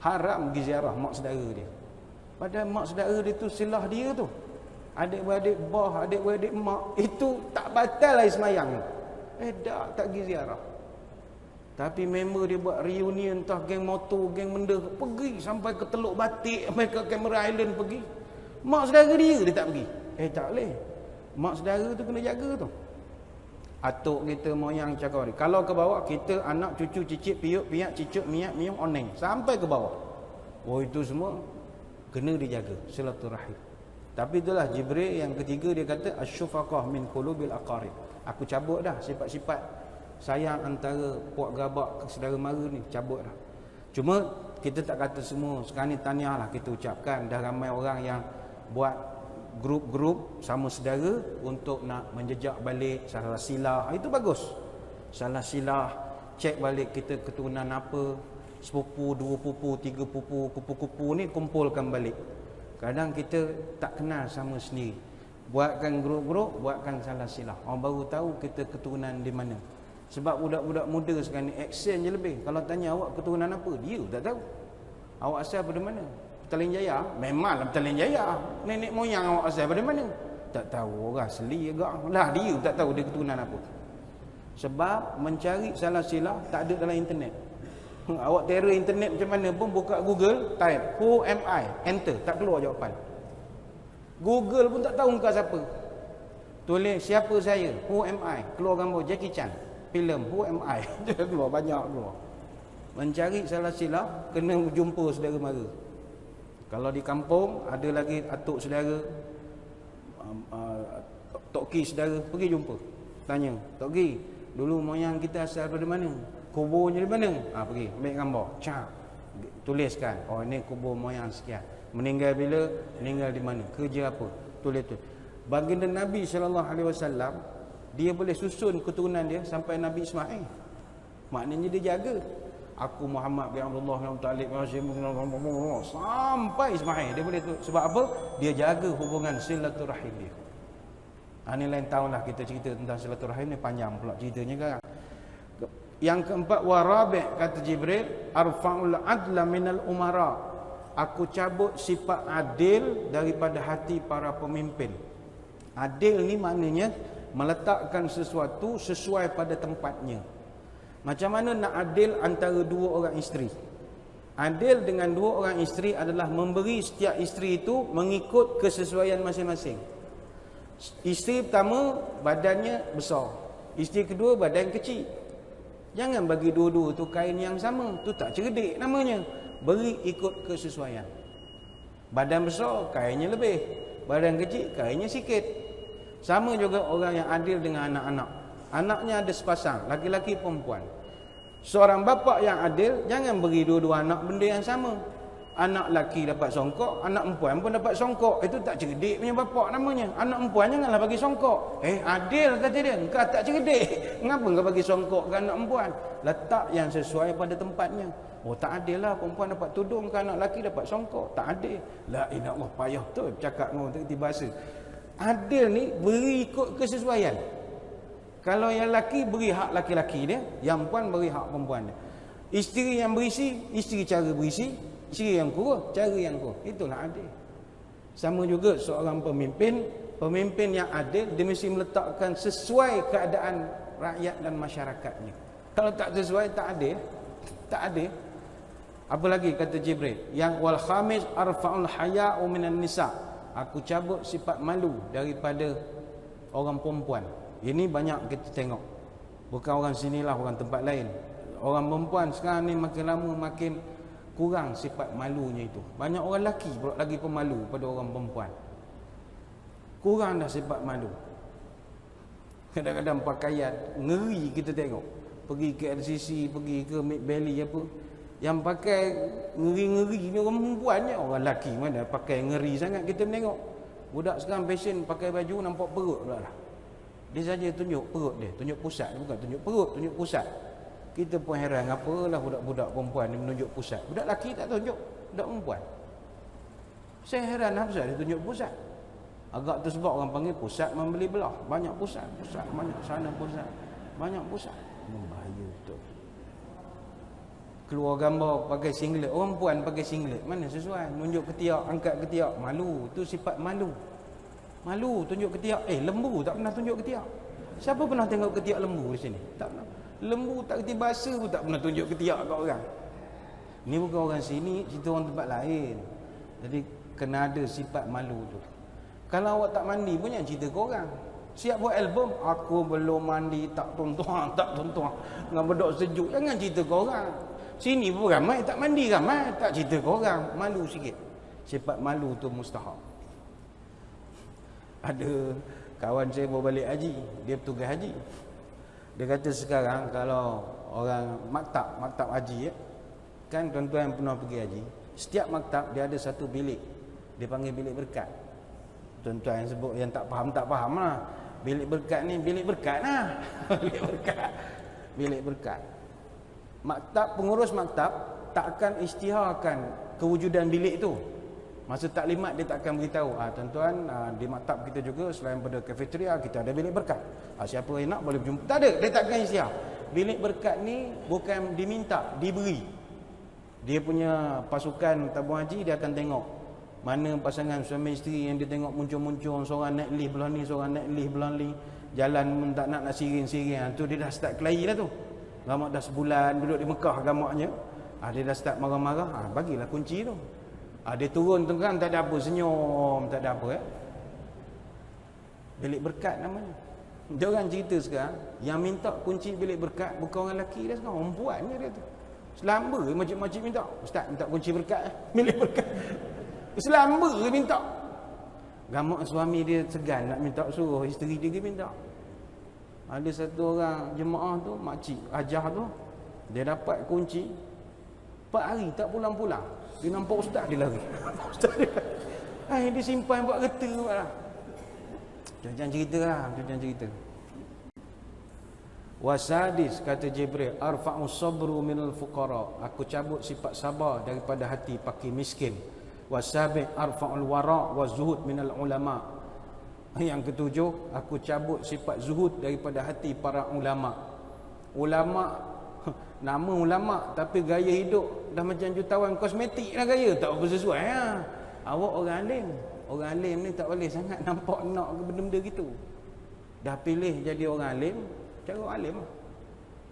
haram pergi ziarah mak saudara dia. Padahal mak saudara dia tu silah dia tu. Adik-beradik bah, adik-beradik mak, itu tak batal lah semayang. Tak pergi ziarah. Tapi member dia buat reunion, entah geng motor, geng benda, pergi sampai ke Teluk Batik, sampai ke Cameron Island pergi. Mak saudara dia tak pergi. Tak boleh. Mak saudara tu kena jaga tu. Atuk kita, moyang, cakap. Kalau ke bawah, kita anak, cucu, cicit, piuk, piak, cicuk, miak, miung, oneng. Sampai ke bawah. Itu semua kena dijaga. Silaturahim. Tapi itulah Jibril yang ketiga dia kata, asyufaqah min qulubil aqarib. Aku cabut dah sifat-sifat sayang antara puak gabak ke saudara mara ni. Cabut dah. Cuma kita tak kata semua. Sekarang ni tahniah lah kita ucapkan. Dah ramai orang yang buat grup-grup sama saudara untuk nak menjejak balik salah silah. Itu bagus. Salah silah, cek balik kita keturunan apa, sepupu, dua pupu, tiga pupu, kupu-kupu ni kumpulkan balik. Kadang kita tak kenal sama sendiri. Buatkan grup-grup, buatkan salah silah. Orang baru tahu kita keturunan di mana. Sebab budak-budak muda sekarang ni action je lebih. Kalau tanya awak keturunan apa, dia tak tahu. Awak asal pada mana? Petaling Jaya? Memanglah Petaling Jaya. Nenek moyang awak asal pada mana? Tak tahu, orang asli agak. Lah dia tak tahu dia keturunan apa. Sebab mencari salah silah tak ada dalam internet. Awak terror internet macam mana pun, buka Google, type who am I, enter, tak keluar jawapan. Google pun tak tahu engkau siapa. Tulis siapa saya, who am I, keluar gambar Jackie Chan, filem who am I. Keluar banyak keluar. Mencari salah silah kena jumpa saudara mara. Kalau di kampung ada lagi atuk saudara, Tok Ki saudara, pergi jumpa. Tanya, Tok Ki, dulu moyang kita asal dari mana? Kuburnya di mana? Pergi ambil gambar, cap, tuliskan. Oh ini kubur moyang sekian. Meninggal bila? Meninggal di mana? Kerja apa? Tulis tu. Baginda Nabi SAW, dia boleh susun keturunan dia sampai Nabi Ismail. Maknanya dia jaga. Aku Muhammad bin Abdullah bin Talib sampai Ismail dia boleh tu. Sebab apa? Dia jaga hubungan silaturahim dia. Ini lain tahunlah kita cerita tentang silaturahim ni, panjang pula ceritanya kan. Yang keempat, warabi' kata Jibril, arfa'ul adla minal umara. Aku cabut sifat adil daripada hati para pemimpin. Adil ni maknanya meletakkan sesuatu sesuai pada tempatnya. Macam mana nak adil antara dua orang isteri? Adil dengan dua orang isteri adalah memberi setiap isteri itu mengikut kesesuaian masing-masing. Isteri pertama badannya besar, isteri kedua badan kecil. Jangan bagi dua-dua tu kain yang sama, tu tak cerdik namanya. Beri ikut kesesuaian. Badan besar kainnya lebih, badan kecil kainnya sikit. Sama juga orang yang adil dengan anak-anak. Anaknya ada sepasang, laki-laki perempuan. Seorang bapa yang adil jangan beri dua-dua anak benda yang sama. Anak laki dapat songkok, anak perempuan pun dapat songkok. Itu tak cerdik punya bapa namanya. Anak perempuan janganlah bagi songkok. Adil kata dia, engkau tak cerdik. Mengapa engkau bagi songkok ke anak perempuan? Letak yang sesuai pada tempatnya. Oh tak adil lah, perempuan dapat tudung ke anak laki dapat songkok. Tak adil. La ilah Allah, payah tu cakap dengan orang bahasa. Adil ni beri ikut kesesuaian. Kalau yang laki beri hak laki-laki dia, yang perempuan beri hak perempuan dia. Isteri yang berisi, isteri cara berisi, isteri yang kurus, cara yang kurus. Itulah adil. Sama juga seorang pemimpin, pemimpin yang adil dia mesti meletakkan sesuai keadaan rakyat dan masyarakatnya. Kalau tak sesuai, tak adil. Tak adil. Apa lagi kata Jibril? Yang wal khamis arfa'ul haya'u minan nisa. Aku cabut sifat malu daripada orang perempuan. Ini banyak kita tengok. Bukan orang sinilah, orang tempat lain. Orang perempuan sekarang ni makin lama makin kurang sifat malunya itu. Banyak orang lelaki pula lagi pemalu pada orang perempuan. Kurang dah sifat malu. Kadang-kadang pakaian ngeri kita tengok. Pergi ke LCC, pergi ke Mid Valley apa, yang pakai ngeri-ngeri ni orang perempuan je. Orang lelaki mana pakai ngeri sangat kita tengok. Budak sekarang fashion pakai baju nampak perut pula lah. Dia saja tunjuk perut dia, tunjuk pusat, bukan tunjuk perut, tunjuk pusat. Kita pun heran, apalah budak-budak perempuan ni menunjuk pusat. Budak lelaki tak tunjuk, budak perempuan. Saya heran apa dia tunjuk pusat. Agak tu sebab orang panggil pusat membeli belah. Banyak pusat, banyak sana pusat, banyak pusat. Membahaya betul. Keluar gambar pakai singlet, orang perempuan pakai singlet, mana sesuai? Nunjuk ketiak, angkat ketiak, malu. Tu sifat malu. Malu tunjuk ketiak. Lembu tak pernah tunjuk ketiak. Siapa pernah tengok ketiak lembu di sini? Tak pernah. Lembu tak kerti bahasa pun tak pernah tunjuk ketiak kat orang. Ni bukan orang sini, cerita orang tempat lain. Jadi kena ada sifat malu tu. Kalau awak tak mandi pun jangan cerita ke orang. Siap buat album, aku belum mandi, tak tuntuang, tak tuntuang. Dengan bedok sejuk, jangan cerita ke orang. Sini pun ramai tak mandi, ramai tak cerita ke orang. Malu sikit. Sifat malu tu mustahab. Ada kawan saya bawa balik haji, dia petugas haji. Dia kata sekarang kalau orang maktab haji kan, tuan-tuan yang pernah pergi haji, setiap maktab dia ada satu bilik, dia panggil bilik berkat. Tuan-tuan yang sebut yang tak faham lah. Bilik berkat ni bilik berkat lah. Bilik berkat. Bilik berkat. Maktab, pengurus maktab tak akan isytiharkan kewujudan bilik tu. Masa taklimat dia tak akan beritahu, tuan-tuan, di maktab kita juga selain pada kafeteria kita ada bilik berkat. Siapa yang nak boleh berjumpa. Tak ada, dia tak akan isytihar. Bilik berkat ni bukan diminta, diberi. Dia punya pasukan tabung haji dia akan tengok mana pasangan suami isteri yang dia tengok muncul-muncul, seorang naik lift belah ni, seorang naik lift belah ni, jalan tak nak siring-siring, tu dia dah start kelahi lah tu. Gamak dah sebulan duduk di Mekah gamaknya, dia dah start marah-marah, bagilah kunci tu. Dia turun tu kan tak ada apa, senyum, tak ada apa. Bilik berkat namanya. Dia orang cerita sekarang yang minta kunci bilik berkat bukan orang lelaki dia sekarang, perempuan je dia tu. Selamba macam-macam minta, ustaz minta kunci berkat bilik berkat. Selamba dia minta. Gamak suami dia segan nak minta, suruh isteri dia minta. Ada satu orang jemaah tu, makcik Hajah tu, dia dapat kunci 4 hari tak pulang-pulang. Dia nampak ustaz dia lari. Ustaz dia. Dia simpan buat reta lah. Jangan cerita lah, jangan cerita. Wasadis kata Jibril, arfa'u sabru minal fuqara. Aku cabut sifat sabar daripada hati fakir miskin. Wasabi arfa'ul wara' wa zuhud minal ulama. Yang ketujuh, aku cabut sifat zuhud daripada hati para ulama. Ulama, nama ulama tapi gaya hidup dah macam jutawan kosmetik lah gaya, tak apa sesuai lah. Awak orang alim. Orang alim ni tak boleh sangat nampak nak ke benda-benda gitu. Dah pilih jadi orang alim, cara orang alim lah.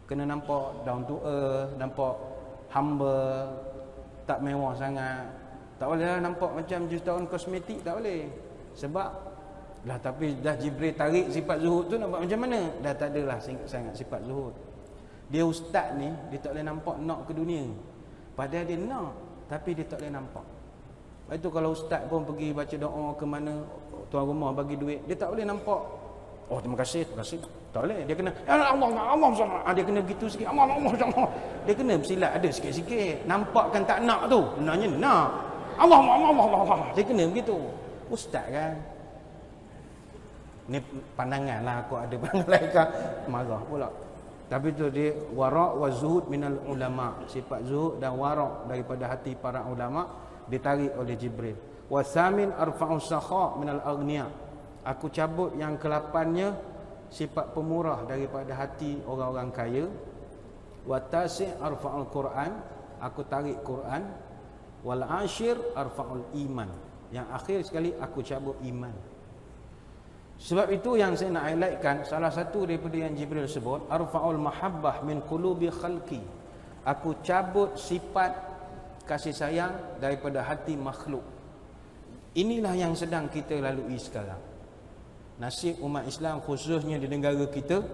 Kena nampak down to earth, nampak humble, tak mewah sangat. Tak boleh lah nampak macam jutawan kosmetik, tak boleh. Sebab lah, tapi dah Jibril tarik sifat zuhud tu nampak macam mana? Dah tak adalah sangat sifat zuhud. Dia ustaz ni, dia tak boleh nampak nak ke dunia. Padahal dia nak, tapi dia tak boleh nampak. Lepas tu kalau ustaz pun pergi baca doa ke mana, tuan rumah bagi duit, dia tak boleh nampak. Oh terima kasih. Tak boleh. Dia kena Allah. Dia kena begitu sikit. Allah. Dia kena bersilat ada sikit-sikit. Nampakkan tak nak tu. Benarnya nak. Allah. Dia kena begitu. Ustaz kan. Ni pandangan lah, aku ada malaikat marah pula. Tapi tu dia wara' wa zuhud minal ulama. Sifat zuhud dan wara' daripada hati para ulama ditarik oleh Jibril. Wa samin arfa'u sakha minal aghniya. Aku cabut yang ke-8-nya sifat pemurah daripada hati orang-orang kaya. Wa tasi' arfa'ul Quran. Aku tarik Quran. Wal ashir arfa'ul iman. Yang akhir sekali aku cabut iman. Sebab itu yang saya nak highlightkan, salah satu daripada yang Jibril sebut, arfa'ul mahabbah min qulubi khalqi. Aku cabut sifat kasih sayang daripada hati makhluk. Inilah yang sedang kita lalui sekarang. Nasib umat Islam khususnya di negara kita,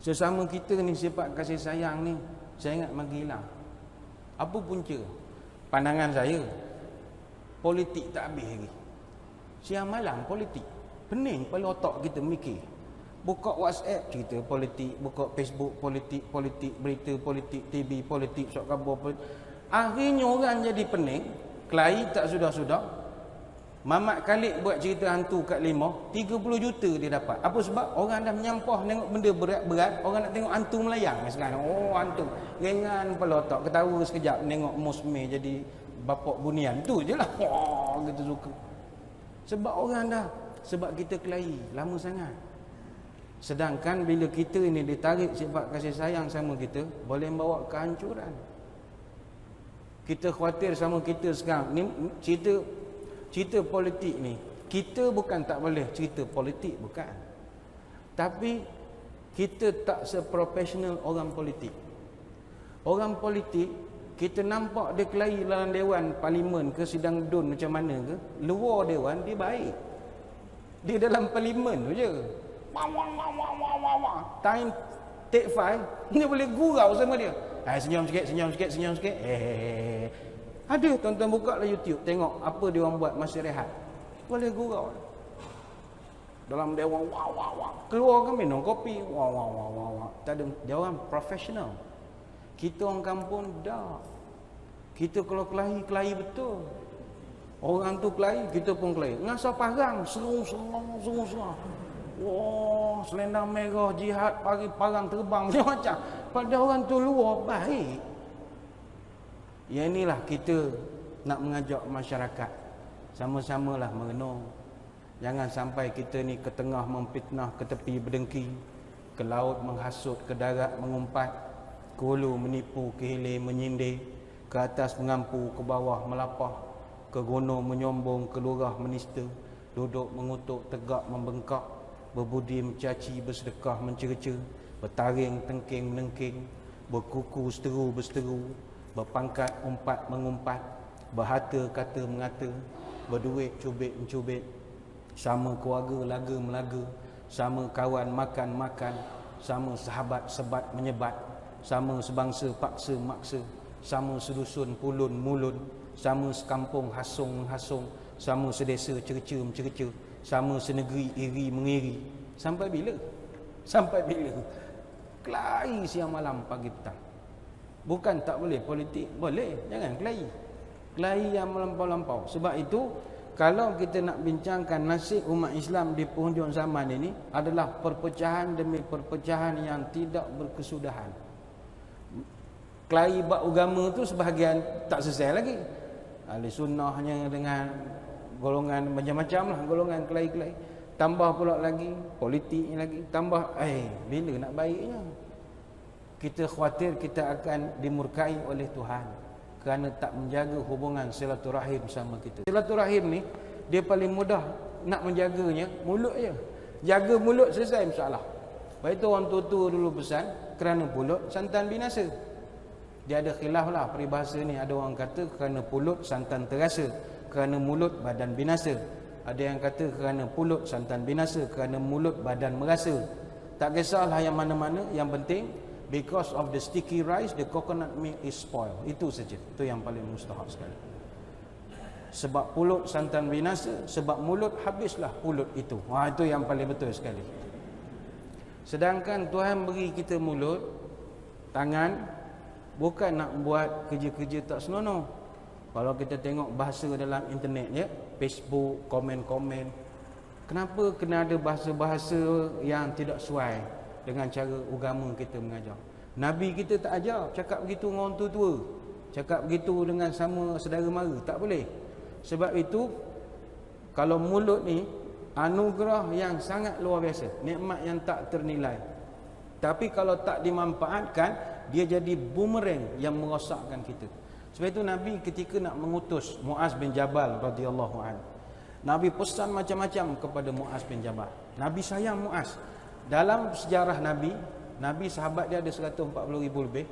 sesama kita ni sifat kasih sayang ni saya ingat makin hilang. Apa punca? Pandangan saya, politik tak habis lagi. Siang malam politik. Pening kepala otak kita mikir. Buka WhatsApp cerita politik, buka Facebook politik, berita politik, TV politik, sok khabar politik. Akhirnya orang jadi pening, kelahi tak sudah-sudah. Mamat Khalid buat cerita hantu kat Limau, 30 juta dia dapat. Apa sebab? Orang dah menyampah tengok benda berat-berat, orang nak tengok hantu melayang sekarang. Oh hantu, ringan kepala otak, ketawa sekejap tengok Musme jadi bapak bunian. Tu je lah. Wah, kita suka. Sebab orang dah, sebab kita kelahi lama sangat. Sedangkan bila kita ini ditarik sifat kasih sayang sama kita, boleh membawa kehancuran. Kita khawatir sama kita sekarang ni cerita politik ni. Kita bukan tak boleh cerita politik, bukan. Tapi kita tak seprofesional orang politik. Orang politik kita nampak dia kelahi dalam dewan parlimen ke sidang DUN macam mana ke, luar dewan dia baik. Dia dalam parlimen tu je. Time take 5 dia boleh gurau sama dia. Senyum sikit. Ada tuan-tuan buka lah YouTube, tengok apa dia orang buat masa rehat. Boleh gurau. Dalam dewan keluar kan minum kopi. Tak ada, dia orang profesional. Kita orang kampung dah. Kita kalau kelahi betul. Orang tu kelahi, kita pun kelahi. Ngasa parang, serung. Wah, selendang merah, jihad, pagi parang terbang macam-macam. Pada orang tu luar baik. Yang inilah kita nak mengajak masyarakat. Sama-samalah merenung. Jangan sampai kita ni ke tengah memfitnah, ke tepi berdengki, ke laut menghasut, ke darat mengumpat, ke hulu menipu, ke hilir menyindir, ke atas mengampu, ke bawah melapah, ke gunung menyombong, ke lurah menista, duduk mengutuk, tegak membengkak, berbudi mencaci, bersedekah mencerca, bertaring tengking menengking, berkuku seteru berseteru, berpangkat umpat mengumpat, berhata kata mengata, berduit cubit mencubit, sama keluarga laga melaga, sama kawan makan, sama sahabat sebat menyebat, sama sebangsa paksa maksa, sama sedusun pulun mulun, sama sekampung hasung menghasung, sama sedesa cerca mencerca, sama senegeri iri mengiri. Sampai bila? Sampai bila? Kelahi siang malam pagi petang. Bukan tak boleh politik, boleh, jangan kelahi. Kelahi yang melampau-lampau. Sebab itu kalau kita nak bincangkan nasib umat Islam di penghujung zaman ini adalah perpecahan demi perpecahan yang tidak berkesudahan. Kelahi bab agama tu sebahagian tak selesai lagi. Ahli sunnahnya dengan golongan macam-macam lah, golongan kelahi-kelahi. Tambah pula lagi politiknya lagi, tambah bila nak baiknya? Kita khawatir kita akan dimurkai oleh Tuhan kerana tak menjaga hubungan silaturahim sama kita. Silaturahim ni dia paling mudah nak menjaganya mulut je. Jaga mulut selesai masalah. Baik tu orang tua-tua dulu pesan, kerana mulut santan binasa. Dia ada khilaf lah peribahasa ni. Ada orang kata kerana mulut santan terasa, kerana mulut badan binasa. Ada yang kata kerana mulut santan binasa, kerana mulut badan merasa. Tak kisahlah yang mana-mana, yang penting because of the sticky rice, the coconut milk is spoiled. Itu saja. Itu yang paling mustahak sekali. Sebab mulut santan binasa, sebab mulut habislah mulut itu. Itu yang paling betul sekali. Sedangkan Tuhan beri kita mulut, tangan, bukan nak buat kerja-kerja tak senonoh. Kalau kita tengok bahasa dalam internet ya, Facebook, komen-komen, kenapa kena ada bahasa-bahasa yang tidak sesuai dengan cara agama kita mengajar? Nabi kita tak ajar cakap begitu dengan orang tua-tua, cakap begitu dengan sama saudara mara, tak boleh. Sebab itu kalau mulut ni anugerah yang sangat luar biasa, nikmat yang tak ternilai. Tapi kalau tak dimanfaatkan, dia jadi bumerang yang merosakkan kita. Sebab itu Nabi ketika nak mengutus Muaz bin Jabal radhiyallahu anhu, Nabi pesan macam-macam kepada Muaz bin Jabal. Nabi sayang Muaz. Dalam sejarah Nabi sahabat dia ada 140,000 lebih.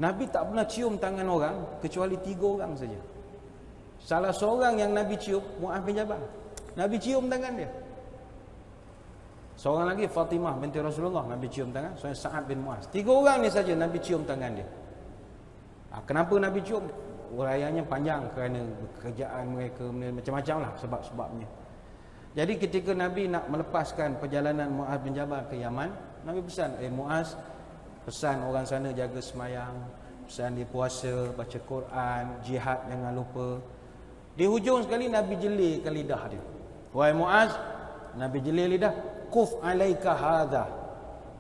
Nabi tak pernah cium tangan orang kecuali 3 orang saja. Salah seorang yang Nabi cium, Muaz bin Jabal. Nabi cium tangan dia. Seorang lagi Fatimah binti Rasulullah, Nabi cium tangan. Seorang Sa'ad bin Muaz. 3 orang ni saja Nabi cium tangan dia. Kenapa Nabi cium? Uraiannya panjang kerana kerjaan mereka macam-macam lah sebab-sebabnya. Jadi ketika Nabi nak melepaskan perjalanan Muaz bin Jabal ke Yaman, Nabi pesan, Muaz, pesan orang sana jaga semayang, pesan dia puasa, baca Quran, jihad jangan lupa. Di hujung sekali Nabi jelirkan lidah dia. Wahai Muaz, Nabi jelir lidah, kuf alaika hadha.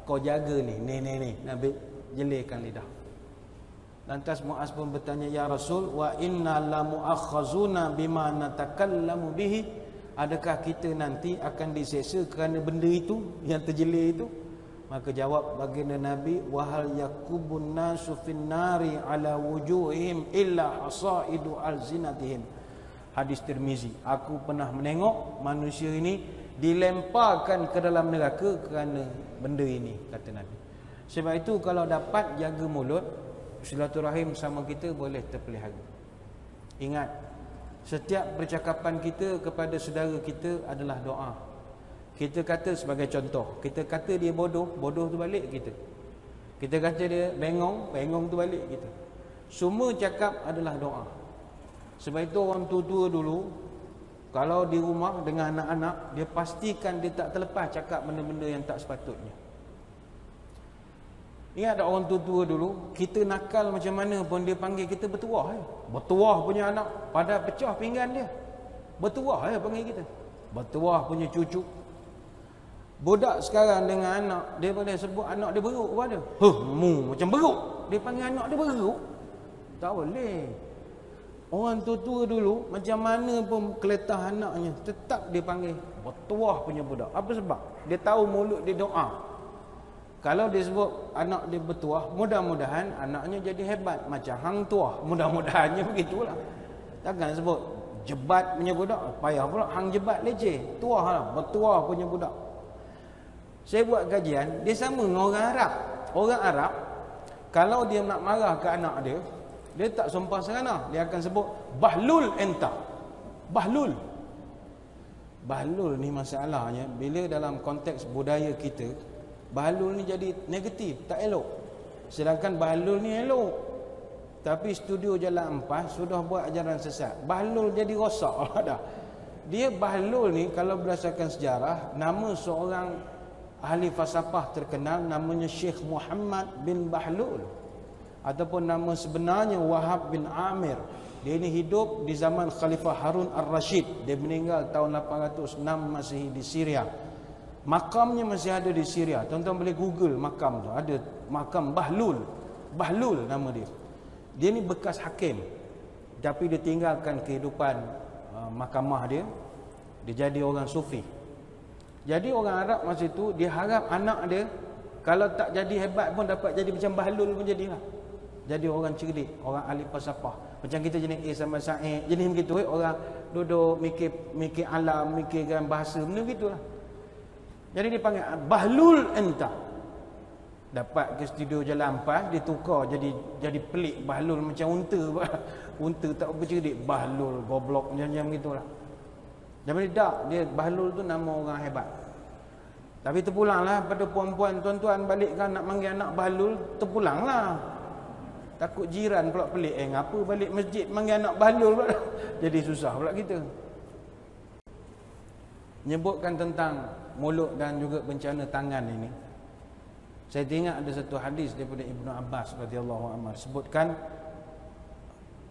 Kau jaga ni. Nabi jelirkan lidah. Lantas Muaz pun bertanya, ya Rasul, wa inna la mu'akhazuna bima natakallamu bihi. Adakah kita nanti akan diseksa kerana benda itu yang terjelir itu? Maka jawab baginda Nabi, wahal yakubun nasu fin nari ala wujuhihim illa hasaidu alzinatihim. Hadis Tirmizi. Aku pernah menengok manusia ini dilemparkan ke dalam neraka kerana benda ini, kata Nabi. Sebab itu kalau dapat jaga mulut, silaturahim sama kita boleh terpelihara. Ingat, setiap percakapan kita kepada saudara kita adalah doa. Kita kata sebagai contoh, kita kata dia bodoh, bodoh tu balik kita. Kita kata dia bengong, bengong tu balik kita. Semua cakap adalah doa. Sebab itu orang tua-tua dulu, kalau di rumah dengan anak-anak, dia pastikan dia tak terlepas cakap benda-benda yang tak sepatutnya. Ingat tak orang tua-tua dulu, kita nakal macam mana pun dia panggil kita bertuah. Bertuah punya anak, pada pecah pinggan dia. Bertuah panggil kita. Bertuah punya cucu. Budak sekarang dengan anak, dia boleh sebut anak dia beruk kepada. Mu macam beruk. Dia panggil anak dia beruk. Tak boleh. Orang tua-tua dulu, macam mana pun keletah anaknya, tetap dia panggil bertuah punya budak. Apa sebab? Dia tahu mulut dia doa. Kalau dia sebut anak dia bertuah, mudah-mudahan anaknya jadi hebat macam hang tuah. Mudah-mudahannya begitulah. Takkan sebut jebat punya budak, payah pula hang jebat leceh. Tuah lah, bertuah punya budak. Saya buat kajian, dia sama dengan orang Arab. Orang Arab, kalau dia nak marah ke anak dia, dia tak sumpah serana. Dia akan sebut bahlul enta. Bahlul. Bahlul ni masalahnya, bila dalam konteks budaya kita, bahlul ni jadi negatif, tak elok. Sedangkan bahlul ni elok. Tapi studio Jalan Empas sudah buat ajaran sesat. Bahlul jadi rosak lah dah. Dia bahlul ni kalau berdasarkan sejarah, nama seorang ahli falsafah terkenal namanya Syekh Muhammad bin Bahlul, ataupun nama sebenarnya Wahab bin Amir. Dia ini hidup di zaman Khalifah Harun Ar-Rashid. Dia meninggal tahun 806 Masihi di Syria. Makamnya masih ada di Syria. Tuan-tuan boleh Google makam tu. Ada makam Bahlul. Bahlul nama dia. Dia ni bekas hakim. Tapi dia tinggalkan kehidupan mahkamah dia. Dia jadi orang sufi. Jadi orang Arab masa itu, dia harap anak dia kalau tak jadi hebat pun dapat jadi macam Bahlul pun jadilah. Jadi orang cerdik, orang ahli falsafah. Macam kita jenis A sama Sa'id. Jenis begitu orang duduk mikir alam, mikirkan bahasa, benda begitulah. Jadi dia panggil Bahlul enta. Dapat ke studio Jalan Empas, dia tukar jadi pelik. Bahlul macam unta. Unta tak bercerdik. Bahlul goblok macam gitulah. Jadi dia Bahlul tu nama orang hebat. Tapi terpulanglah pada puan-puan, tuan-tuan balik kan nak manggil anak Bahlul, terpulanglah. Takut jiran pula pelik. Ngapa balik masjid manggil anak Bahlul pula? Jadi susah pula kita. Menyebutkan tentang mulut dan juga bencana tangan ini, saya teringat ada satu hadis daripada Ibnu Abbas radhiyallahu anhu sebutkan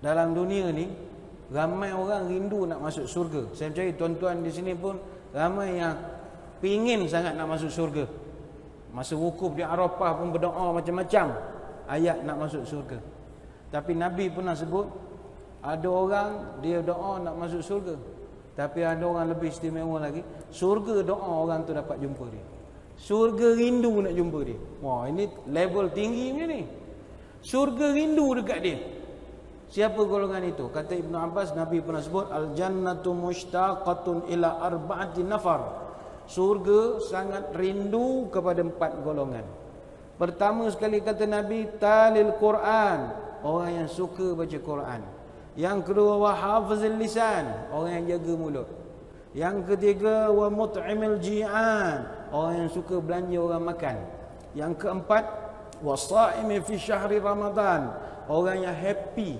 dalam dunia ni ramai orang rindu nak masuk syurga. Saya percaya tuan-tuan di sini pun ramai yang pingin sangat nak masuk syurga. Masa wukuf di Arafah pun berdoa macam-macam ayat nak masuk syurga. Tapi Nabi pernah sebut ada orang dia doa nak masuk syurga, tapi ada orang lebih istimewa lagi, syurga doa orang tu dapat jumpa dia. Syurga rindu nak jumpa dia. Wah, ini level tinggi macam ni. Syurga rindu dekat dia. Siapa golongan itu? Kata Ibnu Abbas, Nabi pernah sebut al-jannatu mushtaqatun ila arba'ati nafar. Syurga sangat rindu kepada 4 golongan. Pertama sekali kata Nabi, talil Quran, orang yang suka baca Quran. Yang kedua, wa hafizil lisan, orang yang jaga mulut. Yang ketiga, wa mut'imil ji'an, orang yang suka belanja orang makan. Yang keempat, wa sha'imi fi syahri Ramadan, orang yang happy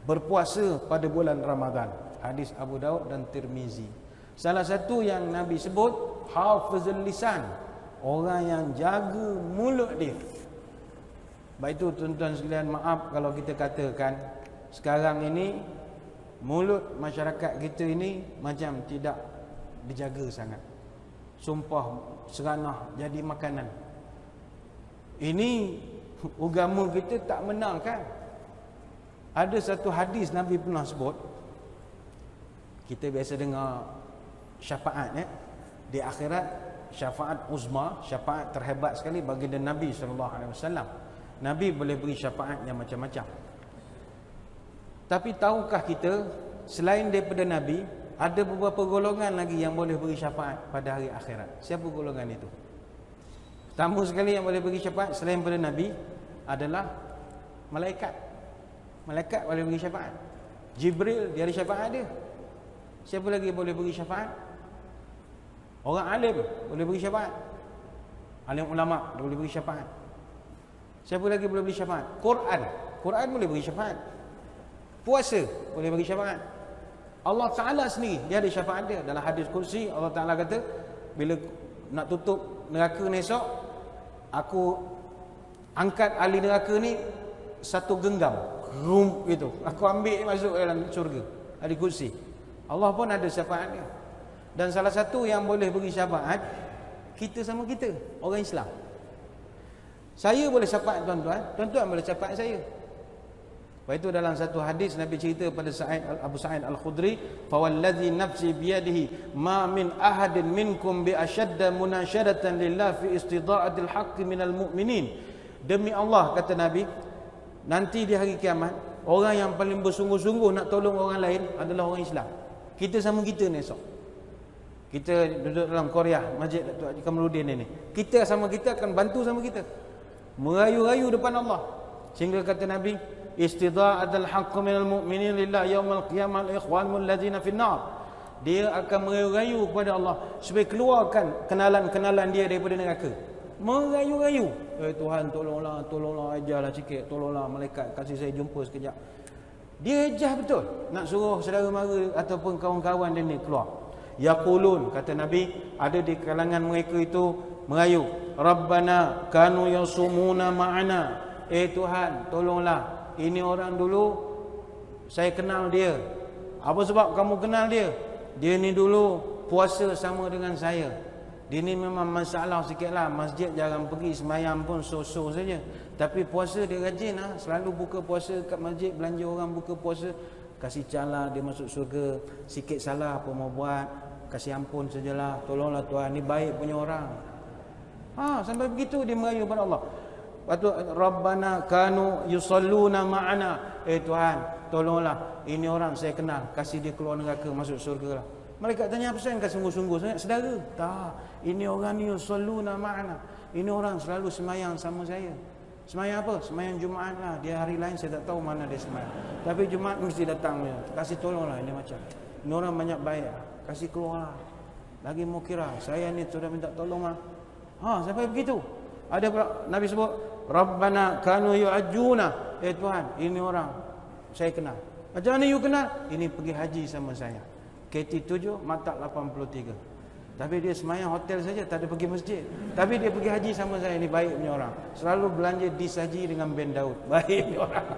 berpuasa pada bulan Ramadan. Hadis Abu Daud dan Tirmizi. Salah satu yang Nabi sebut hafizul lisan, orang yang jaga mulut dia. Baik itu tuan-tuan sekalian, maaf kalau kita katakan sekarang ini mulut masyarakat kita ini macam tidak dijaga sangat. Sumpah seranah jadi makanan. Ini agama kita tak menangkan. Ada satu hadis Nabi pernah sebut, kita biasa dengar syafaat di akhirat, syafaat uzma, syafaat terhebat sekali baginda Nabi SAW. Nabi boleh beri syafaat yang macam-macam. Tapi tahukah kita selain daripada Nabi, ada beberapa golongan lagi yang boleh beri syafaat pada hari akhirat? Siapa golongan itu? Pertama sekali yang boleh beri syafaat selain daripada Nabi adalah malaikat. Malaikat boleh beri syafaat. Jibril, dia ada syafaat dia. Siapa lagi boleh beri syafaat? Orang alim boleh beri syafaat. Alim ulama boleh beri syafaat. Siapa lagi boleh beri syafaat? Quran. Quran boleh beri syafaat. Puasa boleh bagi syafaat. Allah Ta'ala sendiri dia ada syafaat dia. Dalam hadis kursi Allah Ta'ala kata, bila nak tutup neraka ni esok, angkat ahli neraka ni satu genggam, rum gitu. Aku ambil masuk dalam syurga. Ada kursi. Allah pun ada syafaat dia. Dan salah satu yang boleh beri syafaat kita sama kita, orang Islam. Saya boleh syafaat tuan-tuan, tuan-tuan boleh syafaat saya. Lepas itu dalam satu hadis Nabi cerita pada Abu Sa'id Al-Khudri, "Fawallazi nafsi biyadihi ma min ahadin minkum bi ashadda munasyadatan lillah fi istida'atil haqqi minal mu'minin." Demi Allah, kata Nabi, nanti di hari kiamat orang yang paling bersungguh-sungguh nak tolong orang lain adalah orang Islam. Kita sama kita ni esok. Kita duduk dalam Korea, Masjid Datuk Haji Kamaludin ni. Kita sama kita akan bantu sama kita. Merayu-rayu depan Allah. Sehingga kata Nabi, istida'atul haqq minal mu'minin lillah yaumal qiyamah al-ikhwanul ladzina finnar. Dia akan merayu-rayu kepada Allah supaya keluarkan kenalan-kenalan dia daripada neraka. Merayu-rayu, Tuhan tolonglah ajarlah sikit, tolonglah malaikat kasih saya jumpa sekejap. Dia ejah betul nak suruh saudara mara ataupun kawan-kawan dia ni keluar. Yaqulun, kata Nabi, ada di kalangan mereka itu merayu, Rabbana kanu yasumuna ma'ana. Tuhan, tolonglah, ini orang dulu saya kenal dia. Apa sebab kamu kenal dia? Dia ni dulu puasa sama dengan saya. Dia ni memang masalah sikit lah, masjid jarang pergi, semayang pun so-so saja. Tapi puasa dia rajin lah, selalu buka puasa kat masjid, belanja orang buka puasa. Kasih cala dia masuk syurga. Sikit salah apa mau buat, kasih ampun sajalah, tolonglah Tuhan, ni baik punya orang. Sampai begitu dia merayu kepada Allah. Lepas tu, Rabbana kanu yusalluna ma'ana. Tuhan, tolonglah, ini orang saya kenal, kasih dia keluar neraka, masuk syurga lah. Malaikat tanya, apa saya kau sungguh-sungguh sangat? Saudara? Tak, ini orang ni yusalluna ma'ana. Ini orang selalu semayang sama saya. Semayang apa? Semayang Jumaat lah. Dia hari lain saya tak tahu mana dia semayang, tapi Jumaat mesti datang dia. Kasih tolonglah ini macam. Ini orang banyak baik, kasih keluar lah. Lagi mau kira saya ni sudah minta tolong lah. Sampai begitu. Ada Nabi sebut, Rabbana kanu yu'ajjuna. Tuhan, ini orang saya kenal. Macam mana you kenal? Ini pergi haji sama saya. KT7 Matak 83. Tapi dia semayang hotel saja, tak ada pergi masjid. Tapi dia pergi haji sama saya. Ini baik punya orang. Selalu belanja dis haji dengan Ben Daud. Baik punya orang.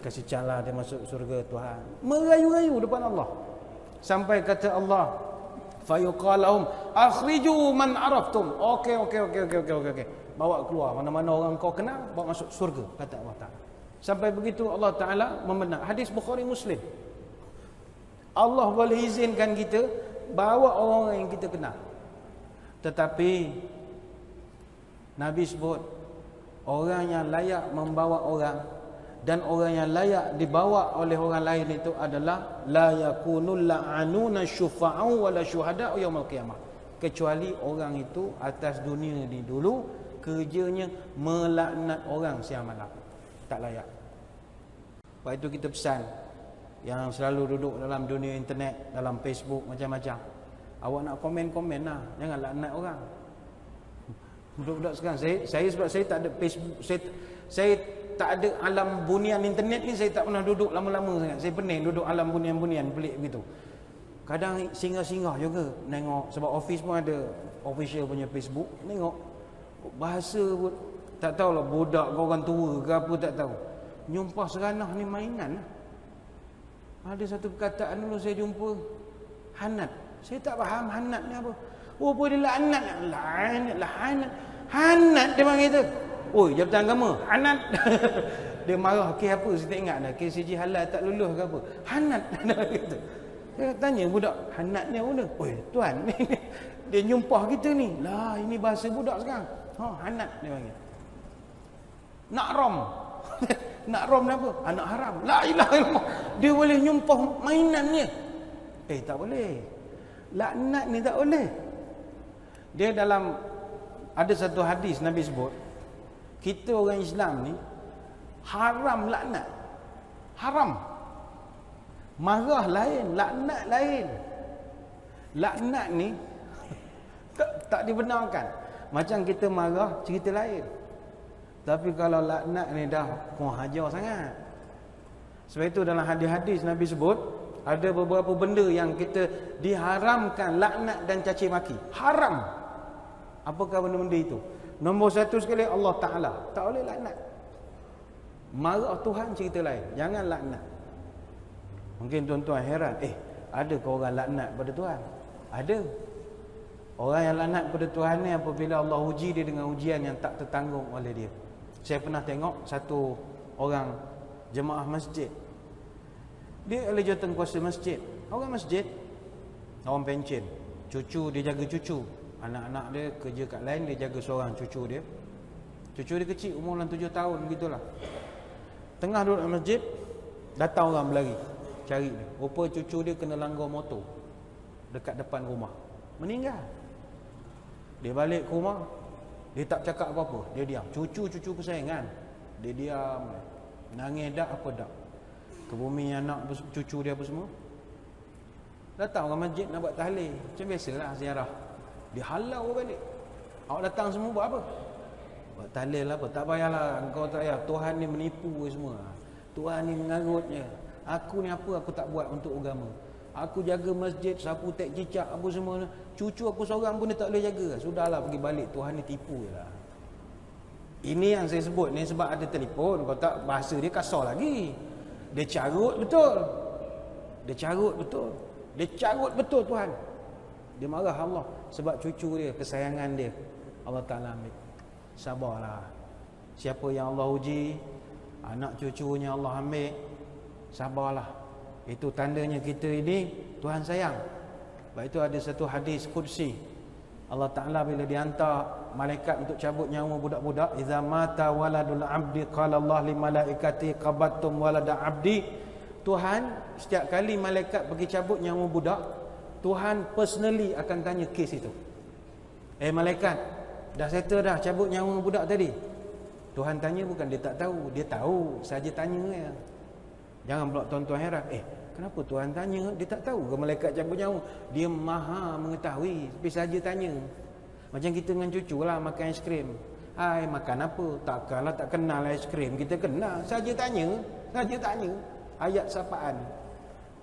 Kasih cala dia masuk surga Tuhan. Merayu-rayu depan Allah. Sampai kata Allah, fayuqalahum akhriju man araftum. Okey. Bawa keluar mana-mana orang kau kenal, bawa masuk surga, kata Allah Ta'ala. Sampai begitu Allah Ta'ala membenarkan. Hadis Bukhari Muslim. Allah boleh izinkan kita bawa orang yang kita kenal. Tetapi Nabi sebut, orang yang layak membawa orang dan orang yang layak dibawa oleh orang lain itu adalah la yakunul la'anuna syufa'u wala syuhada'u yaumil qiyamah. Kecuali orang itu atas dunia ni dulu kerjanya melaknat orang siang malam. Tak layak. Sebab itu kita pesan yang selalu duduk dalam dunia internet, dalam Facebook macam-macam, awak nak komen-komen lah, jangan laknat orang. Budak-budak sekarang, saya sebab saya tak ada Facebook, saya tak ada alam bunian internet ni, saya tak pernah duduk lama-lama sangat. Saya pening duduk alam bunian-bunian pelik begitu. Kadang singgah-singgah juga tengok, sebab office pun ada official punya Facebook, tengok bahasa pun tak tahulah, budak ke orang tua ke apa tak tahu, nyumpah seranah ni mainan lah. Ada satu perkataan dulu saya jumpa, hanat. Saya tak faham hanat ni apa. Apa dia laknat? Laknat. Hanat dia panggil tu. Oi, Jabatan Agama, hanat. Dia marah, kes apa saya tak ingat dah. Kes CJ halal tak lulus ke apa. Hanat. Gitu. Saya tanya budak, hanat ni apa benda? Oi, tuan. Dia nyumpah kita ni. Lah, ini bahasa budak sekarang. Hanat dia panggil. Nakrom. Nakrom ni apa? Anak haram. La ilaha illallah. Dia boleh nyumpah mainan ni. Tak boleh. Laknat ni tak boleh. Dia dalam ada satu hadis Nabi sebut, kita orang Islam ni haram laknat. Haram. Marah lain, laknat lain. Laknat ni tak dibenarkan. Macam kita marah cerita lain. Tapi kalau laknat ni dah kurang hajar sangat. Sebab itu dalam hadis-hadis Nabi sebut, ada beberapa benda yang kita diharamkan, laknat dan caci maki. Haram. Apakah benda-benda itu? Nombor satu sekali Allah Ta'ala. Tak boleh laknat. Marah Tuhan cerita lain. Jangan laknat. Mungkin tuan-tuan heran, ada ke orang laknat pada Tuhan? Ada. Orang yang laknat pada Tuhan ni apabila Allah uji dia dengan ujian yang tak tertanggung oleh dia. Saya pernah tengok satu orang jemaah masjid. Dia adalah jurukuasa masjid. Orang masjid, orang pencen. Cucu dia jaga cucu. Anak-anak dia kerja kat lain, dia jaga seorang cucu dia. Cucu dia kecil, umur 7 tahun begitulah. Tengah duduk dalam masjid, datang orang berlari cari dia. Rupa cucu dia kena langgar motor dekat depan rumah, meninggal. Dia balik ke rumah, dia tak cakap apa-apa, dia diam. Cucu kesayangan, dia diam, nangis dak apa dak. Kebumi anak cucu dia apa semua. Datang orang masjid nak buat tahlil, macam biasalah ziarah. Dia halau balik. Awak datang semua buat apa? Buat tahlil apa? Tak payahlah, engkau tak payah. Tuhan ni menipu semua. Tuhan ni mengarutnya. Aku ni apa aku tak buat untuk agama. Aku jaga masjid, sapu tek cicak apa semua. Cucu aku seorang pun dia tak boleh jaga. Sudahlah pergi balik, Tuhan ni tipu je lah. Ini yang saya sebut ni sebab ada telefon. Kalau tak, bahasa dia kasar lagi. Dia carut betul. Dia carut betul. Dia carut betul Tuhan. Dia marah Allah sebab cucu dia, kesayangan dia. Allah Ta'ala ambil. Sabarlah. Siapa yang Allah uji, anak cucunya Allah ambil, sabarlah. Itu tandanya kita ini Tuhan sayang. Sebab itu ada satu hadis qudsi. Allah Ta'ala bila dihantar malaikat untuk cabut nyawa budak-budak, iza mata waladul abdi qala Allah li malaikati qabattum walada abdi. Tuhan setiap kali malaikat pergi cabut nyawa budak, Tuhan personally akan tanya kes itu. Malaikat, dah settle dah cabut nyawa budak tadi? Tuhan tanya bukan dia tak tahu, dia tahu, saja tanya ya. Jangan pula tuan-tuan heran, kenapa Tuhan tanya? Dia tak tahu ke malaikat cabut nyawa? Dia maha mengetahui, tapi saja tanya. Macam kita dengan cucu lah makan aiskrim. Hai, makan apa? Takkanlah tak kenal aiskrim, kita kenal, saja tanya, saja tanya. Ayat sapaan.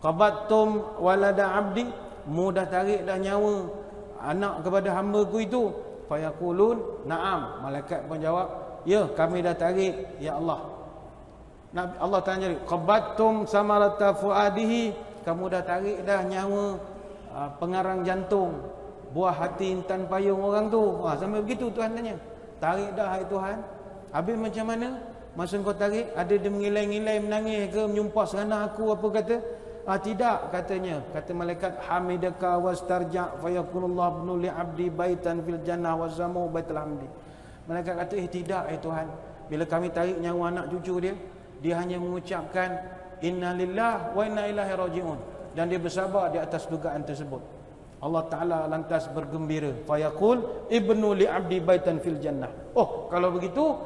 Qabattum walada abdi, mudah tarik dah nyawa anak kepada hamba-Ku itu. Fayaqulun na'am, malaikat pun jawab, ya kami dah tarik ya Allah. Allah tanya, qabattum samarata fuadihi, kamu dah tarik dah nyawa pengarang jantung, buah hati intan payung orang tu. Sampai begitu Tuhan tanya. Tarik dah hai Tuhan. Habis macam mana? Masa kau tarik, ada dia mengilai-ngilai, menangis ke, menyumpah serana aku, apa kata? Tidak, katanya. Kata malaikat, hamidaka wastarja' fayakunullah ibnu li'abdi baitan fil jannah wazamu baitul hamdi. Malaikat kata, tidak Tuhan. Bila kami tarik nyawa anak cucu dia, dia hanya mengucapkan inna lillah wa inna ilaihi raji'un, dan dia bersabar di atas dugaan tersebut. Allah Ta'ala lantas bergembira, fayaqul ibnu li'abdi baitan fil jannah. Kalau begitu,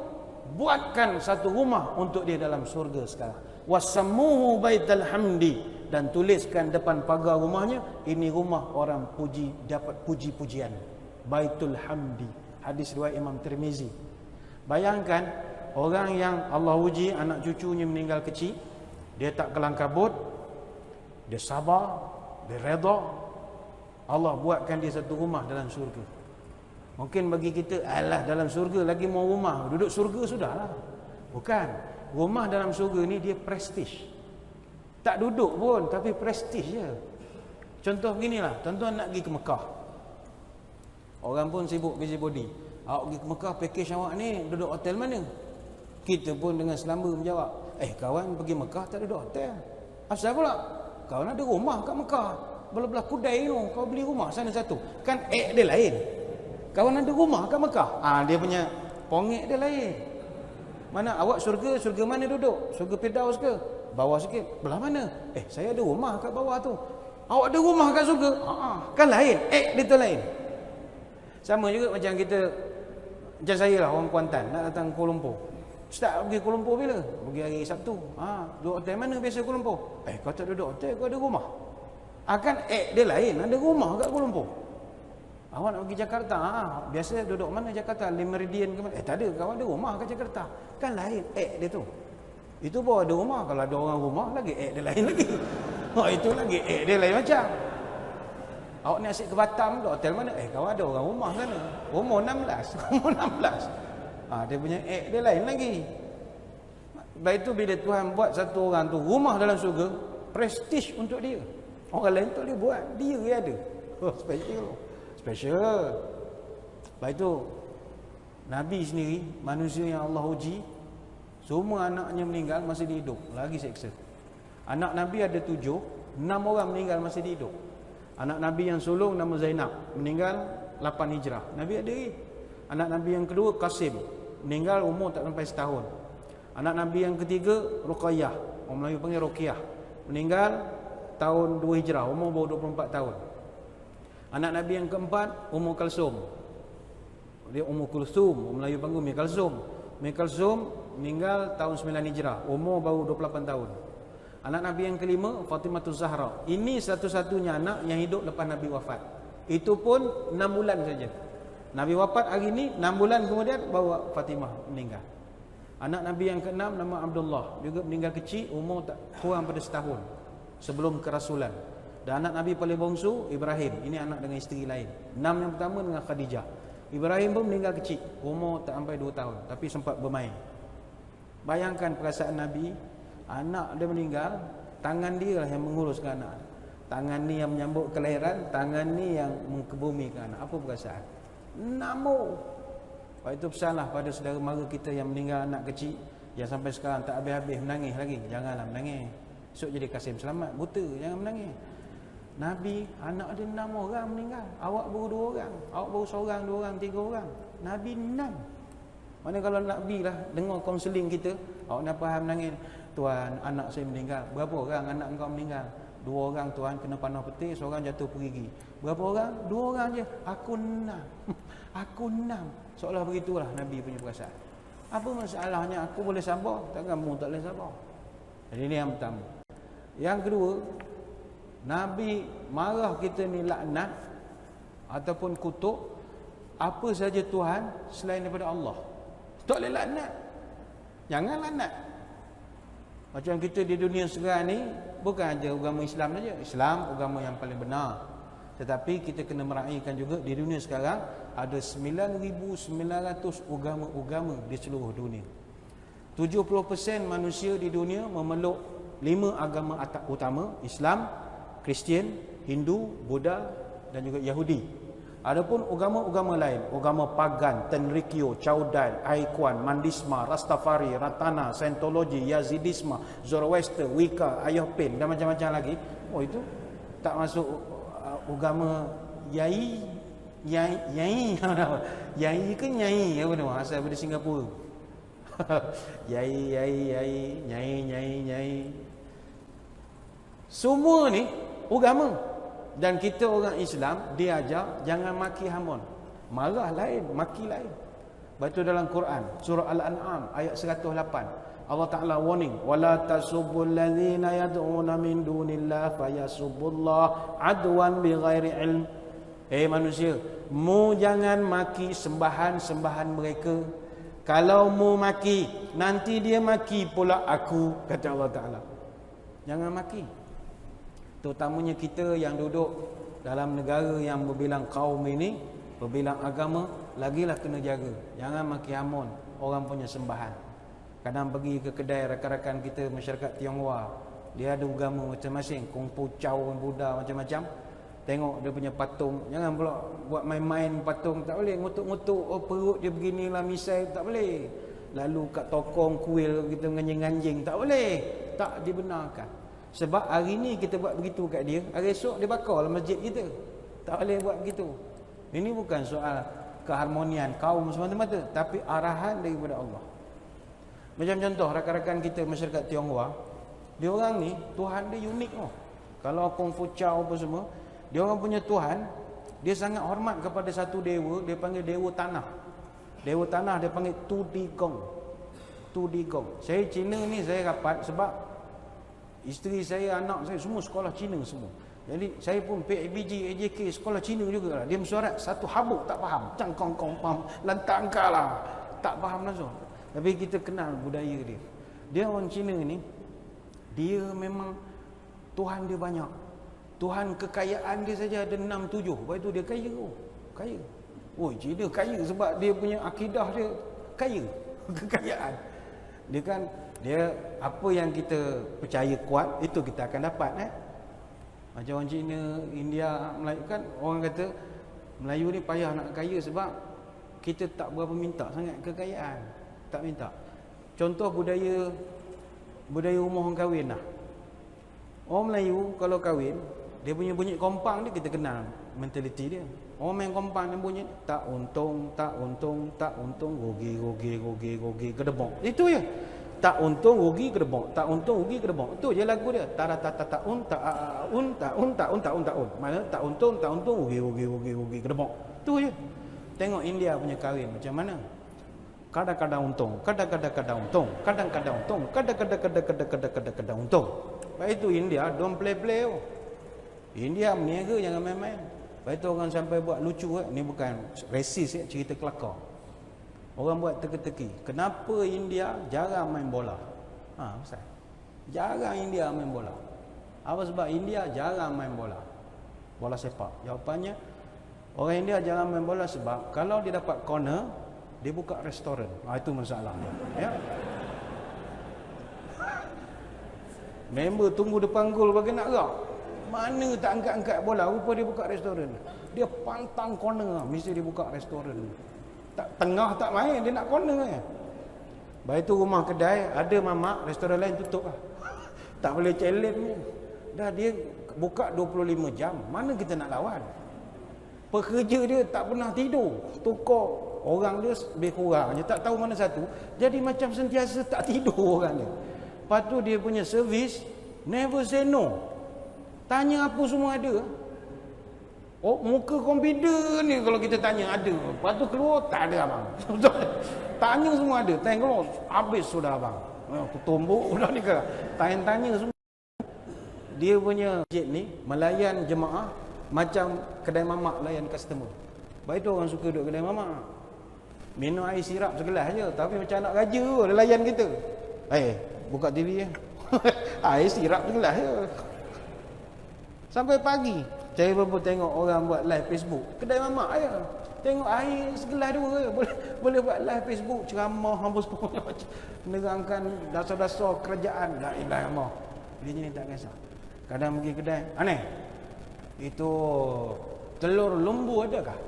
buatkan satu rumah untuk dia dalam surga sekarang. Wasammuhu baital hamdi, dan tuliskan depan pagar rumahnya, ini rumah orang puji, dapat puji-pujian. Baitul hamdi. Hadis riwayat Imam Tirmizi. Bayangkan orang yang Allah uji anak cucunya meninggal kecil, dia tak kelang kabut, dia sabar, dia redha. Allah buatkan dia satu rumah dalam surga. Mungkin bagi kita, alah dalam surga lagi mau rumah, duduk surga sudahlah. Bukan. Rumah dalam surga ni dia prestige. Tak duduk pun, tapi prestige je. Contoh beginilah, tuan-tuan nak pergi ke Mekah. Orang pun sibuk busybody. Awak pergi ke Mekah, package awak ni duduk hotel mana? Kita pun dengan selamba menjawab, kawan pergi Mekah tak duduk hotel. Asal pula? Kawan ada rumah kat Mekah. Belah-belah Kudai tu, kau beli rumah sana satu. Kan dia lain. Kawan ada rumah kat Mekah. Dia punya pongek dia lain. Mana awak surga mana duduk? Surga Firdaus ke? Bawah sikit. Belah mana? Saya ada rumah kat bawah tu. Awak ada rumah kat surga? Kan lain. Dia tu lain. Sama juga macam kita, macam saya lah orang Kuantan nak datang Kuala Lumpur. Ustaz pergi Kuala Lumpur bila? Pergi hari Sabtu. Duduk hotel mana biasa Kuala Lumpur? Kau tak duduk hotel, kau ada rumah. Kan dia lain, ada rumah kat Kuala Lumpur. Awak nak pergi Jakarta, biasa duduk mana Jakarta? Le Meridian ke mana? Tak ada, kawan ada rumah kat Jakarta. Kan lain, dia tu. Itu baru ada rumah. Kalau ada orang rumah lagi, dia lain lagi. Itu lagi, dia lain macam. Awak nak asyik ke Batam tu, hotel mana? Kau ada orang rumah sana. Umur 16. Umur 16. Dia punya dia lain lagi. Baik itu bila Tuhan buat satu orang tu rumah dalam syurga, prestige untuk dia. Orang lain tak boleh buat, dia yang ada. Special. Special. Baik itu Nabi sendiri, manusia yang Allah uji, semua anaknya meninggal masa dia hidup, lagi seksa. Anak Nabi ada 7, 6 orang meninggal masa dia hidup. Anak Nabi yang sulung nama Zainab, meninggal 8 Hijrah. Nabi ada lagi. Anak Nabi yang kedua Qasim, meninggal umur tak sampai setahun. Anak Nabi yang ketiga Ruqayyah, orang Melayu panggil Ruqyah, meninggal tahun 2 Hijrah, umur baru 24 tahun. Anak Nabi yang keempat Ummu Kalsum, dia Ummu Kulsum, orang Melayu panggil Ummi Kalsum. Ummi Kalsum meninggal tahun 9 Hijrah, umur baru 28 tahun. Anak Nabi yang kelima Fatimatul Zahra. Ini satu-satunya anak yang hidup lepas Nabi wafat. Itu pun 6 bulan saja. Nabi wafat hari ini, 6 bulan kemudian baru Fatimah meninggal. Anak Nabi yang keenam nama Abdullah, juga meninggal kecil, umur tak kurang pada setahun sebelum kerasulan. Dan anak Nabi paling bongsu Ibrahim, ini anak dengan isteri lain. 6 yang pertama dengan Khadijah. Ibrahim pun meninggal kecil, umur tak sampai 2 tahun, tapi sempat bermain. Bayangkan perasaan Nabi, anak dia meninggal, tangan dia lah yang menguruskan anak. Tangan ni yang menyambut kelahiran, tangan ni yang mengkebumikan anak. Apa perasaan? Namu. Sebab itu pesanlah pada saudara mara kita yang meninggal anak kecil, yang sampai sekarang tak habis-habis menangis lagi. Janganlah menangis. Esok jadi Kasim Selamat, buta, jangan menangis. Nabi, anak dia 6 orang meninggal. Awak baru 2 orang. Awak baru seorang, 2 orang, 3 orang. Nabi 6. Mana kalau Nabi lah dengar kaunseling kita, awak nak faham menangis. Tuan, anak saya meninggal. Berapa orang anak engkau meninggal? 2 orang tuan, kena panah peti, seorang jatuh perigi. Berapa orang? 2 orang je. Aku 6. Aku 6. Seolah begitulah Nabi punya perasaan. Apa masalahnya? Aku boleh sabar, takkan kamu tak boleh sabar. Jadi ini yang pertama. Yang kedua, Nabi marah kita ni laknat ataupun kutuk apa saja Tuhan selain daripada Allah. Tak boleh laknat. Jangan laknat. Macam kita di dunia sekarang ni, bukan aja agama Islam saja. Islam agama yang paling benar. Tetapi kita kena meraihkan juga di dunia sekarang ada 9,900 agama-agama di seluruh dunia. 70% manusia di dunia memeluk 5 agama utama, Islam, Kristian, Hindu, Buddha dan juga Yahudi. Adapun agama-agama lain, agama Pagan, Tenrikyo, Chaudan, Aikwan, Mandisma, Rastafari, Ratana, Scientology, Yazidisme, Zoroaster, Wicca, Ayurveda dan macam-macam lagi. Oh, itu tak masuk agama Yai. Yai ke Nyai apa nama? Asal dari Singapura. Nyai. Semua ni agama. Dan kita orang Islam diajar jangan maki hamun. Marah lain, maki lain. Baca dalam Quran surah Al-An'am ayat 108. Allah Taala warning, wala tasubbul ladzina yad'una min dunillahi fayasubbullah adwan bighairi ilm. Manusia, mu jangan maki sembahan-sembahan mereka. Kalau mu maki, nanti dia maki pula aku, kata Allah Taala. Jangan maki. Terutamanya kita yang duduk dalam negara yang berbilang kaum ini, berbilang agama, lagilah kena jaga. Jangan maki hamun orang punya sembahan. Kadang pergi ke kedai rakan-rakan kita masyarakat Tionghoa, dia ada agama macam-macam, Kungfu Chow, Buddha macam-macam. Tengok dia punya patung, jangan pula buat main-main patung, tak boleh ngutuk-ngutuk, oh perut dia beginilah misai, tak boleh. Lalu kat tokong kuil kita menganjing-anjing, tak boleh. Tak dibenarkan. Sebab hari ni kita buat begitu kat dia, hari esok dia bakar dalam masjid kita. Tak boleh buat begitu. Ini bukan soal keharmonian kaum semata-mata, tapi arahan daripada Allah. Macam contoh rakan-rakan kita masyarakat Tionghoa, dia orang ni Tuhan dia unik oh. Kalau Kungfu Chow apa semua, dia orang punya Tuhan, dia sangat hormat kepada satu dewa, dia panggil dewa tanah. Dewa tanah dia panggil Tu Digong. Tu Digong. Saya Cina ni saya rapat sebab isteri saya, anak saya semua sekolah Cina semua. Jadi saya pun PABG, AJK sekolah Cina juga lah. Dia mesyuarat satu habuk tak faham. Cangkong-kong faham, lantang kalah. Tak faham langsung. Tapi kita kenal budaya dia. Dia orang Cina ni, dia memang Tuhan dia banyak. Tuhan kekayaan dia saja ada 6-7. Lepas tu dia kaya. Kaya. Oh, Cina kaya sebab dia punya akidah dia kaya. Kekayaan. Dia apa yang kita percaya kuat, itu kita akan dapat. Macam orang Cina, India, Melayu kan, orang kata Melayu ni payah nak kaya sebab kita tak berapa minta sangat kekayaan. Tak minta. Contoh budaya rumah orang kahwin lah. Orang Melayu kalau kahwin, dia punya bunyi kompang dia, kita kenal mentaliti dia. Orang main kompang dia bunyi tak untung, gogi kedebok. Itu je. Tak untung rugi kedebok, tak untung rugi kedebok. Itu je lagu dia. Ta-ta-ta-ta-un, ta-un. Mana tak untung rugi kedebok. Itu je. Tengok India punya kahwin macam mana. Kadang-kadang untung, kadang-kadang untung, kadang-kadang untung, kadang-kadang untung. Lepas itu India don't play. India meniaga, jangan main-main. Lepas itu orang sampai buat lucu. Ni bukan resis, cerita kelakar. Orang buat teka-teki. Kenapa India jarang main bola? Pasal jarang India main bola. Apa sebab India jarang main bola? Bola sepak. Jawapannya, orang India jarang main bola sebab kalau dia dapat corner, dia buka restoran. Itu masalah dia. Ya. Member tunggu depan gol bagi nak gerak. Mana tak angkat-angkat bola, rupa dia buka restoran. Dia pantang corner, mesti dia buka restoran. Tak tengah tak main, dia nak corner je. Lepas itu rumah kedai, ada mamak, restoran lain tutup lah. Tak boleh challenge ni. Dah dia buka 25 jam, mana kita nak lawan? Pekerja dia tak pernah tidur. Tukar orang dia lebih kurang je, tak tahu mana satu. Jadi macam sentiasa tak tidur orang dia. Lepas tu dia punya servis, never say no. Tanya apa semua ada. Oh, muka komputer ni kalau kita tanya ada. Lepas tu keluar, tak ada abang. Tanya semua ada. Tanya keluar, habis sudah abang. Aku tumbuk, sudah ni ke. Tanya semua. Dia punya masjid ni, melayan jemaah macam kedai mamak layan customer. Baik tu orang suka duduk kedai mamak. Minum air sirap segelas je. Tapi macam anak raja dia layan kita. Buka TV je. Air sirap segelas je. Sampai pagi. Saya baru tengok orang buat live Facebook. Kedai mamak je. Tengok air segelas dua je. Boleh buat live Facebook. Ceramah apa semua. Menerangkan dasar-dasar kerajaan. La ilaha illallah. Dia ni tak kisah. Kadang pergi kedai. Aneh. Itu telur lembu adakah?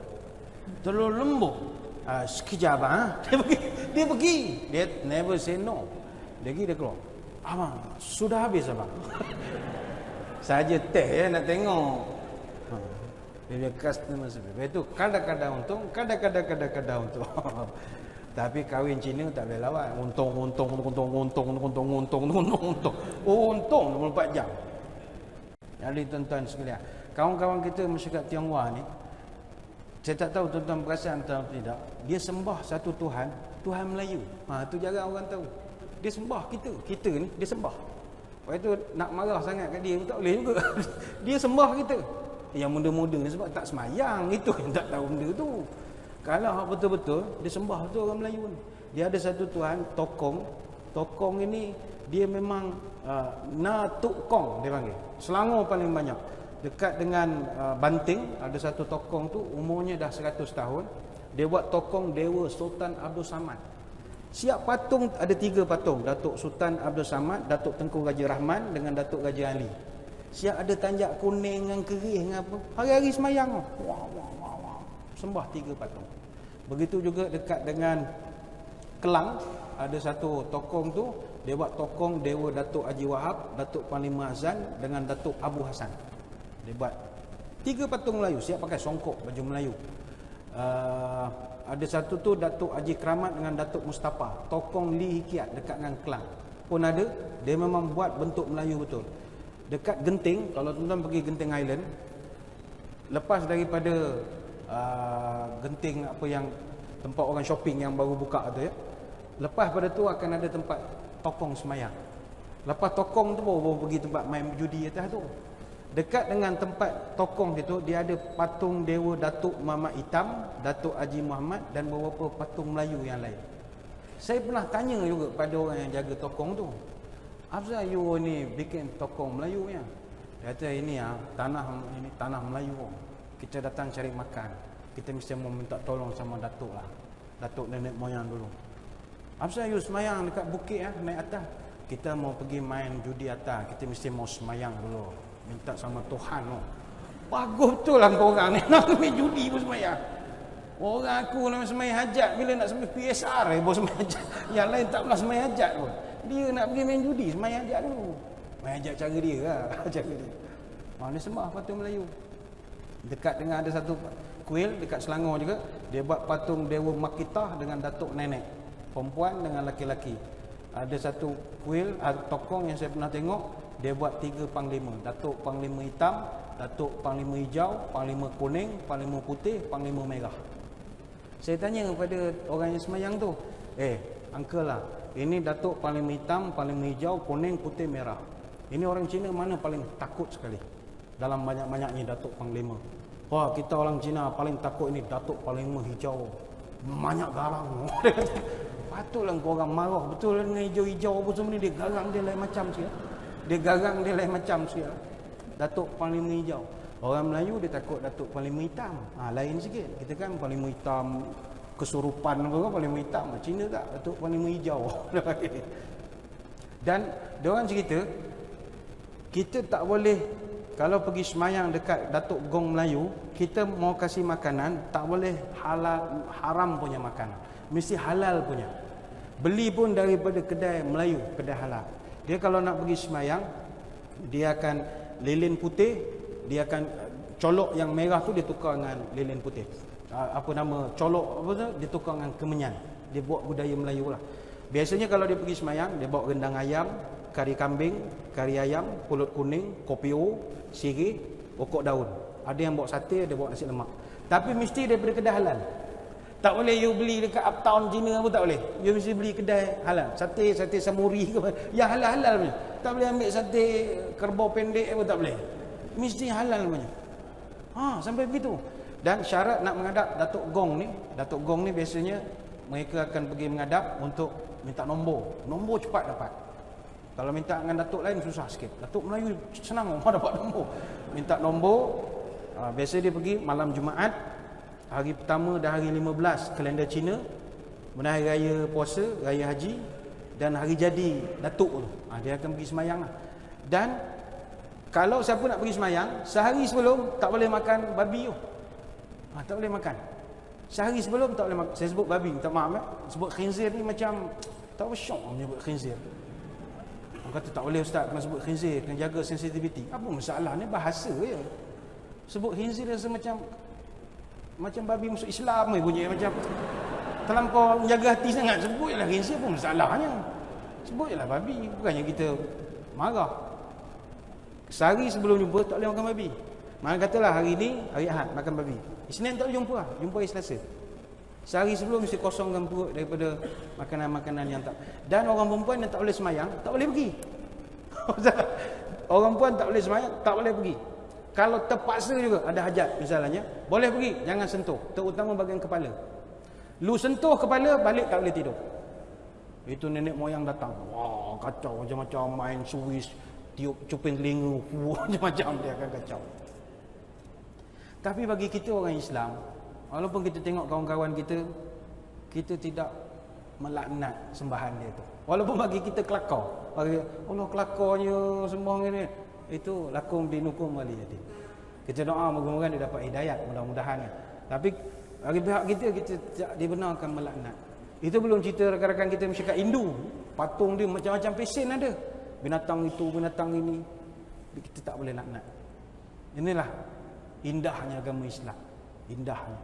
Telur lembu. Sekejap Dia pergi. Dia never say no. Dia pergi, dia keluar. Abang, sudah habis abang. Saja teh nak tengok. Dia customer service. Itu kadang-kadang untung, kadang-kadang untung. Tapi kahwin Cina tak boleh lawan. Untung. Untung 24 jam. Jadi tuan-tuan sekalian, kawan-kawan kita masyarakat Tionghoa ni, saya tak tahu tuan-tuan perasan atau tidak, dia sembah satu Tuhan, Tuhan Melayu. Tu jarang orang tahu. Dia sembah kita ni dia sembah. Lepas itu nak marah sangat kat dia tak boleh juga. Dia sembah kita. Yang muda-muda ni sebab tak semayang, itu yang tak tahu benda tu. Kalau betul-betul dia sembah tu orang Melayu ni. Dia ada satu Tuhan Tokong. Tokong ini dia memang Natuk Kong dia panggil. Selangor paling banyak. Dekat dengan Banting ada satu Tokong tu, umurnya dah 100 tahun. Dia buat Tokong Dewa Sultan Abdul Samad. Siap patung, ada 3 patung. Datuk Sultan Abdul Samad, Datuk Tengku Raja Rahman dengan Datuk Raja Ali. Siap ada tanjak kuning dengan kerih dengan apa. Hari-hari semayang. Wah. Sembah 3 patung. Begitu juga dekat dengan Kelang, ada satu Tokong tu, dia buat Tokong Dewa Datuk Haji Wahab, Datuk Panglima Azan dengan Datuk Abu Hassan. Dia buat 3 patung Melayu, siap pakai songkok baju Melayu. Ada satu tu Datuk Haji Keramat dengan Datuk Mustafa, Tokong Li Hikiat dekat dengan Kelang pun ada. Dia memang buat bentuk Melayu betul. Dekat Genting, kalau tuan-tuan pergi Genting Island, lepas daripada Genting apa yang tempat orang shopping yang baru buka tu ya, lepas pada tu akan ada tempat Tokong semayang. Lepas Tokong tu baru pergi tempat main judi atas tu. Dekat dengan tempat Tokong itu, dia ada patung Dewa Datuk Muhammad Hitam, Datuk Haji Muhammad dan beberapa patung Melayu yang lain. Saya pernah tanya juga pada orang yang jaga Tokong tu, apa you ni bikin Tokong Melayu ya? Dia kata ini tanah Melayu. Kita datang cari makan. Kita mesti mau minta tolong sama datuk lah. Datuk nenek moyang dulu. Apa you semayang dekat bukit naik atas. Kita mau pergi main judi atas. Kita mesti mau semayang dulu. Minta sama Tuhan. Bagus betul lah korang ni. Nak main judi pun semayang. Orang aku nak semayang hajat. Bila nak semayang PSR baru semayang hajat. Yang lain tak pernah semayang hajat pun. Dia nak pergi main judi, semayang hajat dulu. Main hajat cara dia lah. Cara dia. Dia sembah patung Melayu. Dekat dengan ada satu kuil dekat Selangor juga. Dia buat patung Dewa Makitah dengan datuk nenek. Perempuan dengan laki-laki. Ada satu kuil, tokong yang saya pernah tengok. Dia buat 3 panglima. Datuk panglima hitam, datuk panglima hijau, panglima kuning, panglima putih, panglima merah. Saya tanya kepada orang yang semayang tu, uncle lah, ini datuk panglima hitam, panglima hijau, kuning, putih, merah. Ini orang Cina mana paling takut sekali dalam banyak-banyaknya datuk panglima? Wah, kita orang Cina paling takut ini datuk panglima hijau, banyak garang. Patutlah kau orang marah betul dengan hijau-hijau apa semua ni. Dia garang dia lain macam sikit. Dia garang dia lain macam sikit. Datuk panglima hijau. Orang Melayu dia takut datuk panglima hitam. Lain sikit. Kita kan panglima hitam kesurupan apa kan panglima hitam. Cina tak, datuk panglima hijau. Dan dia orang cerita kita tak boleh kalau pergi semayang dekat Datuk Gong Melayu, kita mau kasih makanan tak boleh halal haram punya makanan. Mesti halal punya. Beli pun daripada kedai Melayu, kedai halal. Dia kalau nak pergi semayang, dia akan lilin putih, dia akan colok yang merah tu dia tukar dengan lilin putih. Apa nama colok apa tu dia tukar dengan kemenyan. Dia buat budaya Melayu lah. Biasanya kalau dia pergi semayang, dia bawa rendang ayam, kari kambing, kari ayam, pulut kuning, kopi o, sirih, pokok daun. Ada yang bawa sate, ada bawa nasi lemak. Tapi mesti daripada kedai halal. Tak boleh you beli dekat uptown Cina pun tak boleh. You mesti beli kedai halal. Sate samuri ke apa. Yang halal-halal punya. Tak boleh ambil sate kerbau pendek pun tak boleh. Mesti halal punya. Sampai begitu. Dan syarat nak menghadap Datuk Gong ni biasanya mereka akan pergi menghadap untuk minta nombor. Nombor cepat dapat. Kalau minta dengan datuk lain susah sikit. Datuk Melayu senang dapat nombor. Minta nombor. Biasa dia pergi malam Jumaat. Hari pertama dan hari 15 kalender Cina. Kemudian hari raya puasa, raya haji dan hari jadi datuk tu. Dia akan pergi semayang lah. Dan kalau siapa nak pergi semayang, sehari sebelum tak boleh makan babi tu. Tak boleh makan. Sehari sebelum tak boleh makan. Saya sebut babi, minta maaf sebut khinzir ni macam tak apa syok menyebut khinzir. Orang kata tak boleh ustaz kena sebut khinzir, kena jaga sensitiviti. Apa masalah ni, bahasa je. Sebut khinzir rasa macam babi musuh Islam ni bunyi macam terlampau menjaga hati sangat. Sebut je lah khinzir, apa masalahnya. Sebut je lah babi, bukannya kita marah. Sehari sebelum jumpa tak boleh makan babi. Mana katalah hari ni hari Ahad makan babi. Isnin tak boleh jumpa lah, jumpa hari Selasa. Sehari sebelum mesti kosongkan perut daripada makanan-makanan yang tak. Dan orang perempuan yang tak boleh semayang tak boleh pergi. Orang perempuan tak boleh semayang tak boleh pergi. Kalau terpaksa juga ada hajat misalnya, boleh pergi, jangan sentuh, terutama bahagian kepala. Lu sentuh kepala, balik tak boleh tidur. Itu nenek moyang datang. Wah, kacau macam-macam, main Swiss, tiup cuping telinga, macam-macam dia akan kacau. Tapi bagi kita orang Islam, walaupun kita tengok kawan-kawan kita, kita tidak melaknat sembahan dia tu. Walaupun bagi kita kelakar, bagi Allah kelakarnya sembah ni, itu lakum dinukum wali jadi. Kita doa moga-moga dia dapat hidayat, mudah-mudahan. Tapi bagi pihak kita tidak dibenarkan melaknat. Itu belum cerita rakan-rakan kita masyarakat Hindu, patung dia macam-macam pesen ada. Binatang itu, binatang ini. Kita tak boleh laknat. Inilah indahnya agama Islam. Indahnya.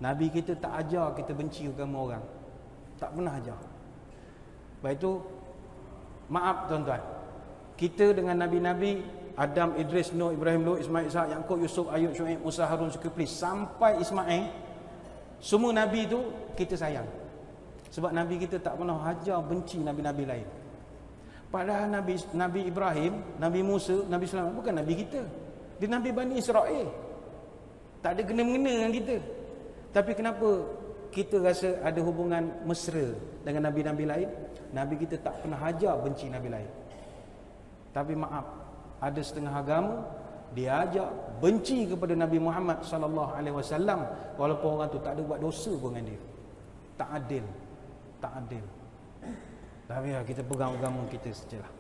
Nabi kita tak ajar kita benci agama orang. Tak pernah ajar. Baik itu, maaf tuan-tuan. Kita dengan Nabi-Nabi Adam, Idris, Nuh, Ibrahim, Lut, Ismail, Ishak, Yaqub, Yusuf, Ayub, Syuaib, Musa, Harun, Zulkifli sampai Ismail, semua Nabi itu kita sayang. Sebab Nabi kita tak pernah ajar benci Nabi-Nabi lain. Padahal Nabi Ibrahim, Nabi Musa, Nabi Sulaiman bukan Nabi kita. Dia Nabi Bani Israel. Tak ada kena-mengena dengan kita. Tapi kenapa kita rasa ada hubungan mesra dengan Nabi-Nabi lain? Nabi kita tak pernah ajar benci Nabi lain. Tapi maaf, Ada setengah agama dia ajak benci kepada Nabi Muhammad sallallahu alaihi wasallam walaupun orang tu tak ada buat dosa pun dengan dia. Tak adil. Tak adil. Tapi kita pegang agama kita sajalah.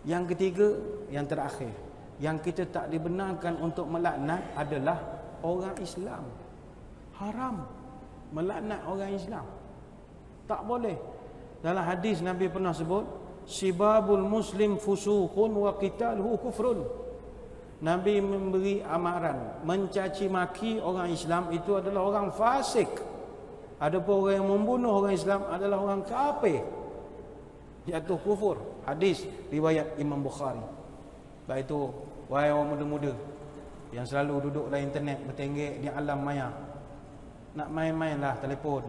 Yang ketiga, yang terakhir, yang kita tak dibenarkan untuk melaknat adalah orang Islam. Haram melaknat orang Islam. Tak boleh. Dalam hadis Nabi pernah sebut, sibabul muslim fusuqun wa qitaluhu kufrun. Nabi memberi amaran, mencaci maki orang Islam itu adalah orang fasik. Adapun orang yang membunuh orang Islam adalah orang kafir, jatuh kufur. Hadis riwayat Imam Bukhari. Baik itu, wahai orang muda-muda yang selalu duduk dalam internet bertenggek di alam maya, nak main-mainlah telefon,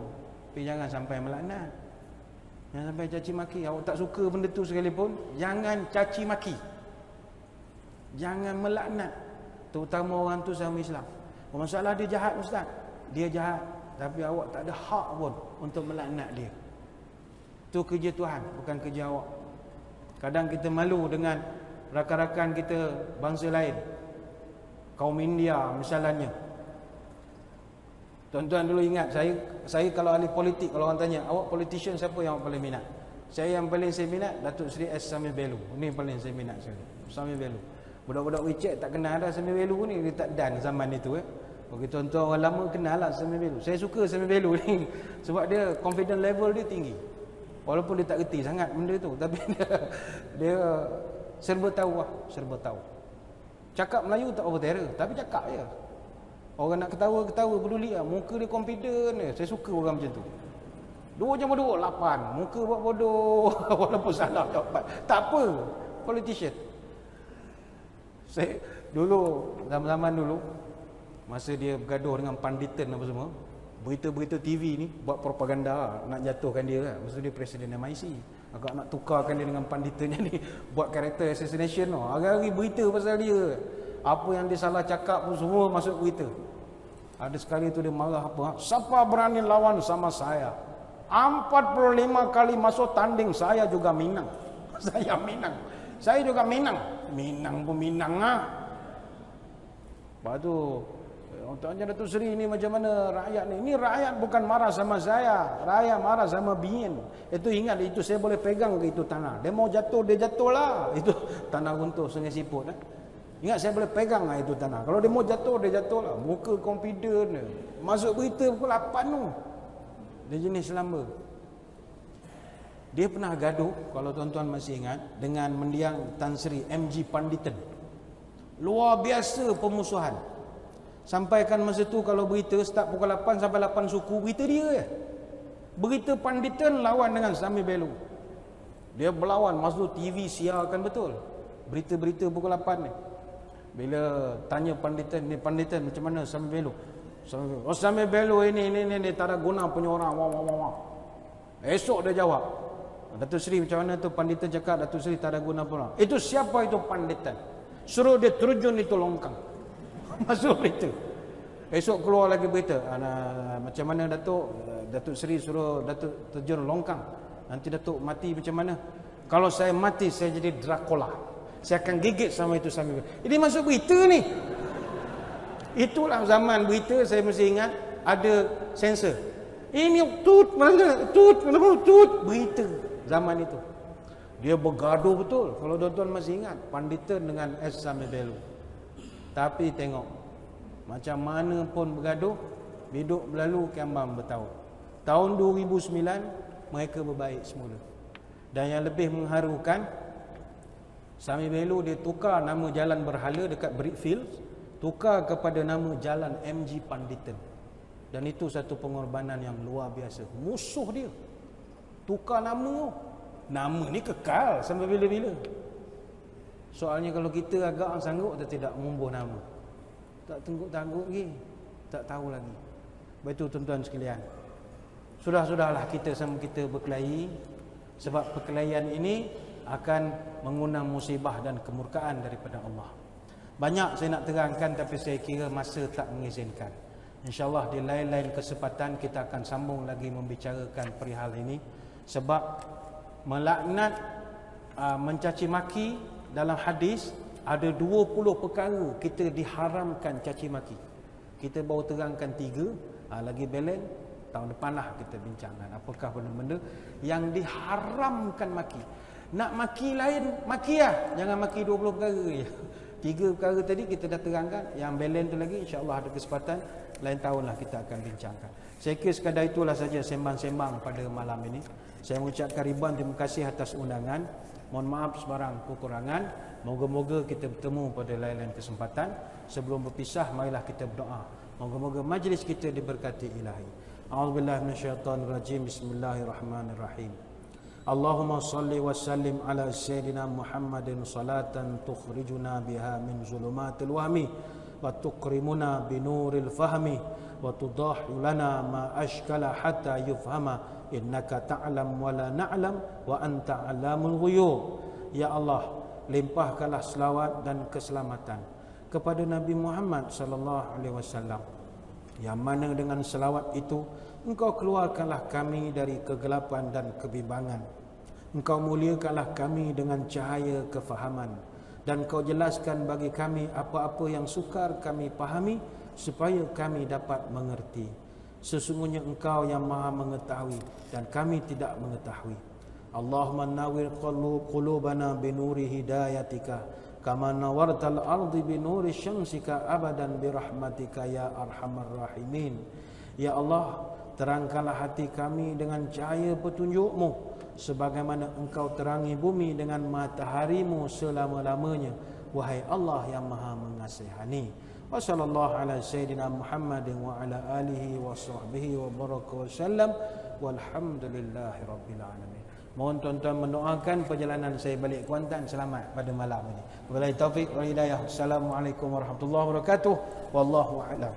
tapi jangan sampai melaknat, jangan sampai caci maki. Awak tak suka benda tu sekalipun, jangan caci maki, jangan melaknat, terutama orang tu sama Islam. Masalah dia jahat ustaz, dia jahat, tapi awak tak ada hak pun untuk melaknat dia. Itu kerja Tuhan, bukan kerja awak. Kadang kita malu dengan rakan-rakan kita bangsa lain, kaum India misalnya. Tuan-tuan dulu ingat, saya kalau ahli politik, kalau orang tanya, awak politician siapa yang awak paling minat? Yang paling saya minat Datuk Seri S. Samir Bellu. Ini paling saya minat sekali, Samir Bellu. Budak-budak WeChat tak kenal dah Samir Bellu ni, dia tak dan zaman itu Bagi tuan-tuan orang lama kenal lah Samir Bellu. Saya suka Samir Bellu ni sebab dia confidence level dia tinggi. Walaupun dia tak reti sangat benda tu, tapi dia serba tahu lah, serba tahu. Cakap Melayu tak over-terror, tapi cakap je. Orang nak ketawa-ketawa peduli lah. Muka dia confident je. Saya suka orang macam tu. 2+2 8. Muka buat bodoh walaupun salah dapat. Tak apa, politician. Saya dulu, zaman-zaman dulu, masa dia bergaduh dengan panditan apa semua, berita-berita TV ni buat propaganda nak jatuhkan dia lah. Masa dia presiden MIC, agak nak tukarkan dia dengan panditannya ni, buat karakter assassination tu. Hari-hari berita pasal dia, apa yang dia salah cakap pun semua masuk berita. Ada sekali tu dia marah apa, siapa berani lawan sama saya, 45 kali masuk tanding saya juga menang. Saya menang, saya juga menang. Minang pun minang lah. Lepas tu tanya Datuk Seri ni macam mana rakyat ni? Ini rakyat bukan marah sama saya, rakyat marah sama BIN. Itu ingat, itu saya boleh pegang ke itu tanah. Dia mau jatuh, dia jatuh lah. Itu tanah runtuh Sungai Siput. Ingat, saya boleh pegang lah itu tanah. Kalau dia mau jatuh, dia jatuh lah. Muka confident. Masuk berita pukul 8 tu. Dia jenis selamba. Dia pernah gaduh, kalau tuan-tuan masih ingat, dengan mendiang Tan Sri MG Panditan. Luar biasa pemusuhan. Sampaikan masa tu kalau berita start pukul 8 sampai 8 suku, berita dia je. Berita Panditan lawan dengan Samir Bellu. Dia berlawan, masa tu TV siarkan betul berita-berita pukul 8 ni. Bila tanya Panditan, ni Panditan macam mana Samir Bellu? Oh, Samir Bellu ini tak ada guna punya orang. Wah. Esok dia jawab, Datuk Seri macam mana tu? Panditan cakap Datuk Seri tak ada guna pun. Itu siapa itu Panditan? Suruh dia terjun itu longkang. Masuk berita. Esok keluar lagi berita, macam mana Datuk Seri suruh Datuk terjun longkang, nanti Datuk mati macam mana? Kalau saya mati, saya jadi Dracula, saya akan gigit sama itu sambil. Ini masuk berita ni. Itulah zaman berita. Saya mesti ingat ada sensor. Ini tut berita zaman itu. Dia bergaduh betul. Kalau tuan-tuan masih ingat, Panditan dengan S. Samir Bellu. Tapi tengok, macam mana pun bergaduh, hidup berlalu kembang bertahun. Tahun 2009 mereka berbaik semula. Dan yang lebih mengharukan, Samir Bellu dia tukar nama jalan berhala dekat Brickfields, tukar kepada nama jalan MG Panditan. Dan itu satu pengorbanan yang luar biasa. Musuh dia tukar nama. Nama ni kekal sampai bila-bila. Soalnya kalau kita agak sanggup atau tidak mengubah nama, tak tangguh lagi, tak tahu lagi. Betul tuan-tuan sekalian, sudahlah kita sama kita berkelahi, sebab perkelahian ini akan mengundang musibah dan kemurkaan daripada Allah. Banyak saya nak terangkan, tapi saya kira masa tak mengizinkan. InsyaAllah di lain-lain kesempatan kita akan sambung lagi membicarakan perihal ini. Sebab melaknat, mencaci maki dalam hadis ada 20 perkara kita diharamkan caci maki. Kita baru terangkan 3, lagi balance tahun depan lah kita bincangkan apakah benda-benda yang diharamkan maki. Nak maki lain, maki lah, jangan maki 20 perkara je. 3 perkara tadi kita dah terangkan, yang balance tu lagi insya-Allah ada kesempatan lain tahun lah kita akan bincangkan. Saya kira sekadar itulah saja sembang-sembang pada malam ini. Saya mengucapkan ribuan terima kasih atas undangan. Mohon maaf sebarang kekurangan. Moga-moga kita bertemu pada lain-lain kesempatan. Sebelum berpisah, marilah kita berdoa. Moga-moga majlis kita diberkati ilahi. A'udzubillahi minasyaitonirrajim. Bismillahirrahmanirrahim. Allahumma salli wa sallim ala sayyidina Muhammadin salatan tukhrijuna biha min zulumatil wahmi wa tuqrimuna binuril fahmi wa tudahu lana ma ashkala hatta yufhama innaka ta'lam wa la na'lam wa anta 'allamul ghuyub. Ya Allah, limpahkanlah selawat dan keselamatan kepada Nabi Muhammad sallallahu alaihi wasallam, yang mana dengan selawat itu Engkau keluarkanlah kami dari kegelapan dan kebimbangan. Engkau muliakanlah kami dengan cahaya kefahaman, dan Kau jelaskan bagi kami apa-apa yang sukar kami pahami, supaya kami dapat mengerti. Sesungguhnya Engkau yang maha mengetahui dan kami tidak mengetahui. Allahumma nawwir qulubana binuri hidayatika kama nawartal ardi binuri syamsika abadan birahmatika ya arhamar rahimin. Ya Allah, terangkanlah hati kami dengan cahaya petunjuk-Mu, sebagaimana Engkau terangi bumi dengan matahari-Mu selama-lamanya, wahai Allah yang maha mengasihani. Wa sallallahu ala sayyidina Muhammadin wa ala alihi wa sahbihi wa baraka wa sallam, walhamdulillahi rabbil alamin. Mohon tuan-tuan mendoakan perjalanan saya balik Kuantan selamat pada malam ini. Wabillahi taufik wal hidayah. Assalamualaikum warahmatullahi wabarakatuh. Wallahu a'lam.